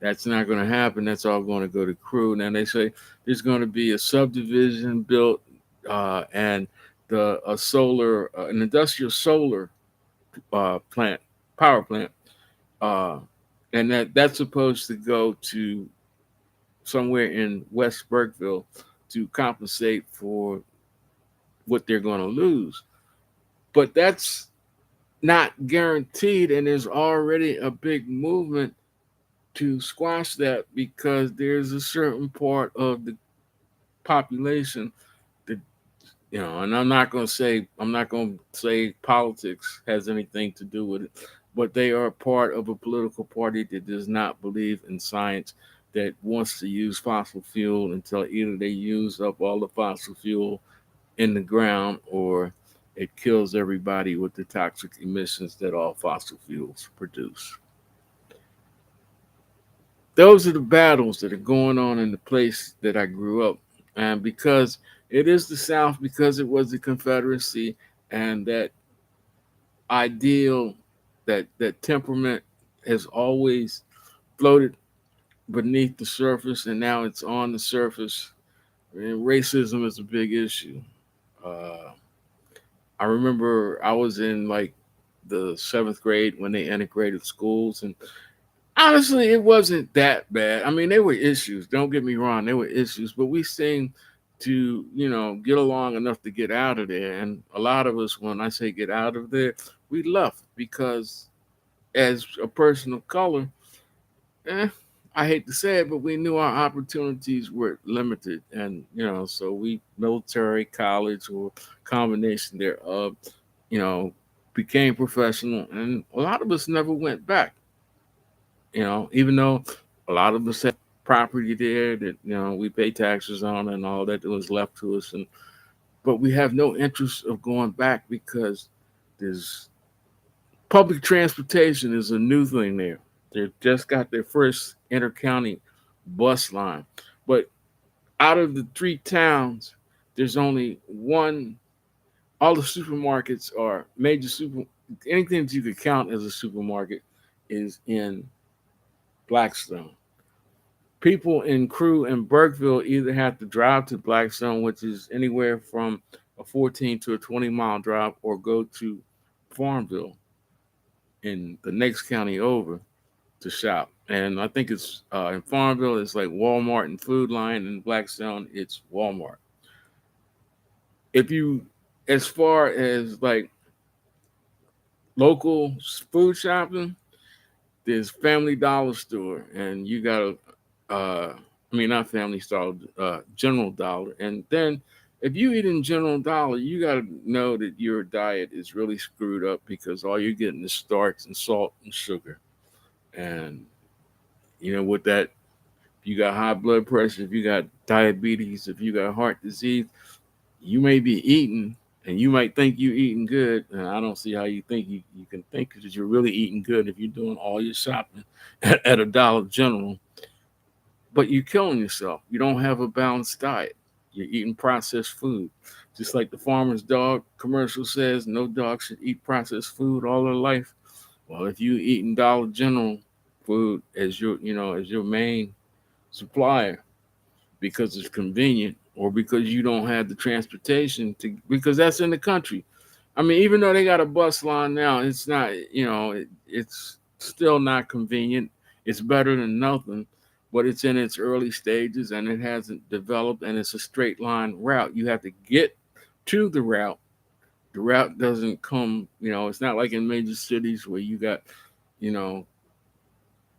That's not going to happen. That's all going to go to crew. Now they say there's going to be a subdivision built, and the a solar, an industrial solar plant, power plant, uh, and that's supposed to go to somewhere in West Burkeville to compensate for what they're going to lose. But that's not guaranteed, and there's already a big movement to squash that because there's a certain part of the population that, and I'm not going to say politics has anything to do with it, but they are part of a political party that does not believe in science, that wants to use fossil fuel until either they use up all the fossil fuel in the ground or it kills everybody with the toxic emissions that all fossil fuels produce. Those are the battles that are going on in the place that I grew up. And because it is the South, because it was the Confederacy, and that ideal, that temperament has always floated beneath the surface, and now it's on the surface. And racism is a big issue. Uh, I remember I was in like the seventh grade when they integrated schools, and honestly, it wasn't that bad. I mean, there were issues. Don't get me wrong, there were issues, but we seemed to, get along enough to get out of there. And a lot of us, when I say get out of there, we left because, as a person of color, eh, I hate to say it, but we knew our opportunities were limited, and so we military, college, or combination thereof, you know, became professional, and a lot of us never went back. Even though a lot of us have property there that we pay taxes on and all that was left to us, and but we have no interest of going back because there's public transportation is a new thing there. They just got their first intercounty bus line, but out of the three towns, there's only one. All the supermarkets are major super. Anything that you could count as a supermarket is in Blackstone. People in Crew and Burkeville either have to drive to Blackstone, which is anywhere from a 14 to a 20-mile drive, or go to Farmville in the next county over to shop. And I think it's in Farmville, it's like Walmart and Food Line. In Blackstone, it's Walmart. If you, as far as like local food shopping, there's Family Dollar Store, and you got to, I mean, not Family Dollar, General Dollar. And then if you eat in General Dollar, you got to know that your diet is really screwed up because all you're getting is starch and salt and sugar. And, with that, if you got high blood pressure, if you got diabetes, if you got heart disease, you may be eating and you might think you're eating good. And I don't see how you think you can think that you're really eating good if you're doing all your shopping at a Dollar General, but you're killing yourself. You don't have a balanced diet. You're eating processed food. Just like the farmer's dog commercial says, no dog should eat processed food all their life. Well, if you eating Dollar General food as your main supplier because it's convenient, or because you don't have the transportation to, because that's in the country. I mean, even though they got a bus line now, it's not, it's still not convenient. It's better than nothing, but it's in its early stages and it hasn't developed, and it's a straight line route. You have to get to the route. The route doesn't come, it's not like in major cities where you got, you know,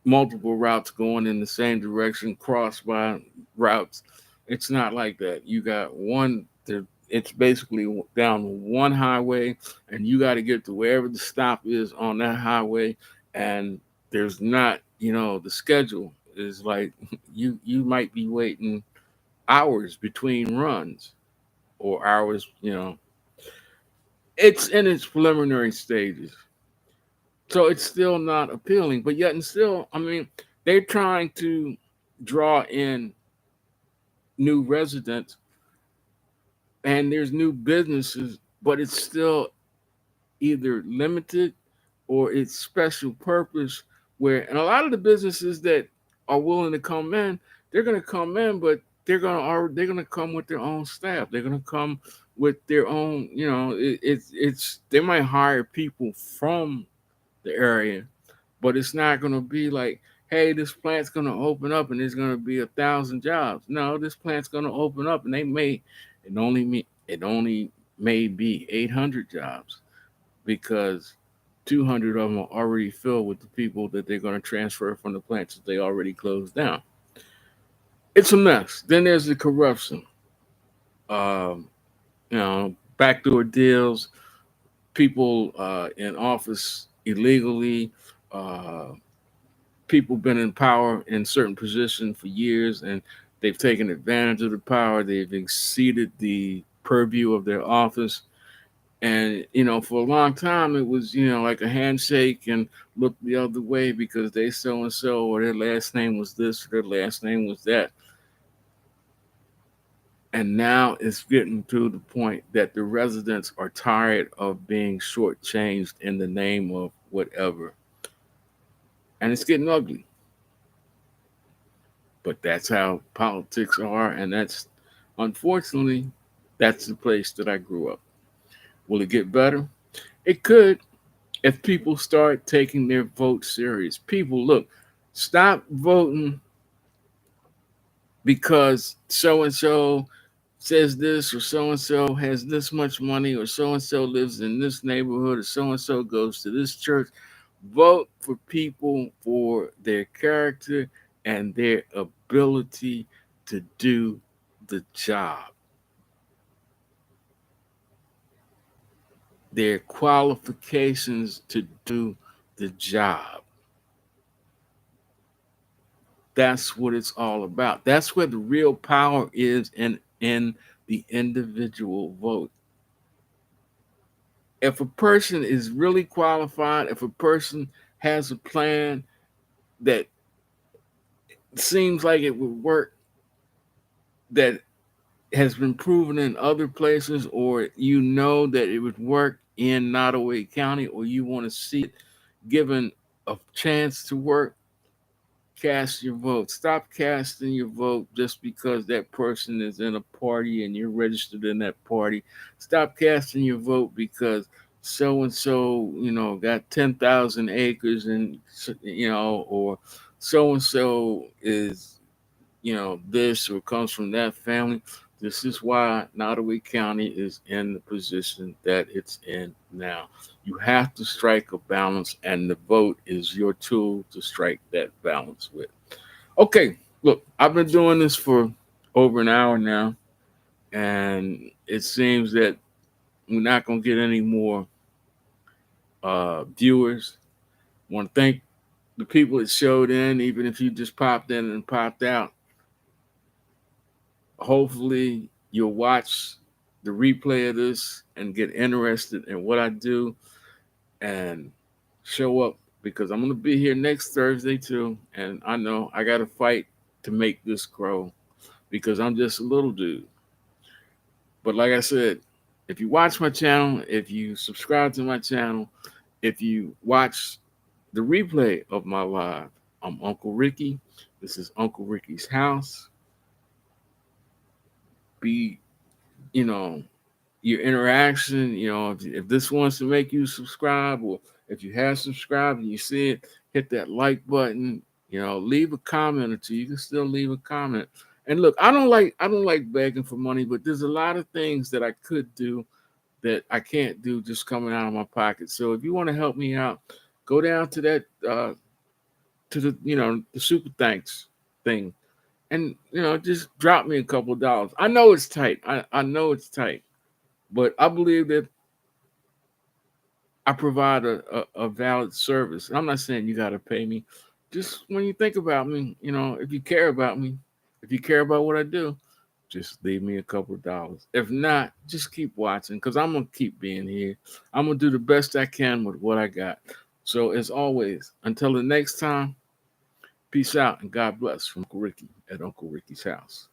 multiple routes going in the same direction, crossed by routes. It's not like that. You got one. It's basically down one highway, and you got to get to wherever the stop is on that highway. And there's not, the schedule is like you might be waiting hours between runs, or hours. It's in its preliminary stages, so it's still not appealing. But yet, and still, I mean, they're trying to draw in new residents, and there's new businesses, but it's still either limited or it's special purpose. Where, and a lot of the businesses that are willing to come in, they're going to come in, but they're going to come with their own staff. They're going to come with their own, it's they might hire people from the area, but it's not going to be like, hey, this plant's going to open up and there's going to be 1,000 jobs. No, this plant's going to open up and it only may be 800 jobs because 200 of them are already filled with the people that they're going to transfer from the plants that they already closed down. It's a mess. Then there's the corruption. Um, backdoor deals, people in office illegally, uh, people been in power in certain positions for years, and they've taken advantage of the power. They've exceeded the purview of their office. And for a long time, it was like a handshake and look the other way because they so and so, or their last name was this, or their last name was that. And now it's getting to the point that the residents are tired of being shortchanged in the name of whatever. And it's getting ugly. But that's how politics are. And unfortunately, that's the place that I grew up. Will it get better? It could if people start taking their vote serious. People, look, stop voting because so and so says this, or so and so has this much money, or so and so lives in this neighborhood, or so and so goes to this church. Vote for people for their character and their ability to do the job, their qualifications to do the job. That's what it's all about. That's where the real power is in the individual vote. If a person is really qualified, if a person has a plan that seems like it would work, that has been proven in other places, or that it would work in Nottoway County, or you want to see it given a chance to work, cast your vote. Stop casting your vote just because that person is in a party and you're registered in that party. Stop casting your vote because so and so, got 10,000 acres and, or so and so is, this or comes from that family. This is why Nottoway County is in the position that it's in now. You have to strike a balance, and the vote is your tool to strike that balance with. Okay, look, I've been doing this for over an hour now, and it seems that we're not going to get any more viewers. I want to thank the people that showed in, even if you just popped in and popped out. Hopefully, you'll watch the replay of this and get interested in what I do and show up because I'm going to be here next Thursday too. And I know I got to fight to make this grow because I'm just a little dude. But like I said, if you watch my channel, if you subscribe to my channel, if you watch the replay of my live, I'm Uncle Ricky. This is Uncle Ricky's house. Be, you know, your interaction, if this wants to make you subscribe, or if you have subscribed and you see it, hit that like button, leave a comment or two. You can still leave a comment. And look, I don't like begging for money, but there's a lot of things that I could do that I can't do just coming out of my pocket. So if you want to help me out, go down to that to the super thanks thing, and just drop me a couple of dollars. I know it's tight. I know it's tight, but I believe that I provide a valid service. I'm not saying you got to pay me. Just when you think about me, if you care about me, if you care about what I do, just leave me a couple of dollars. If not, just keep watching because I'm going to keep being here. I'm going to do the best I can with what I got. So, as always, until the next time, peace out and God bless from Uncle Ricky at Uncle Ricky's house.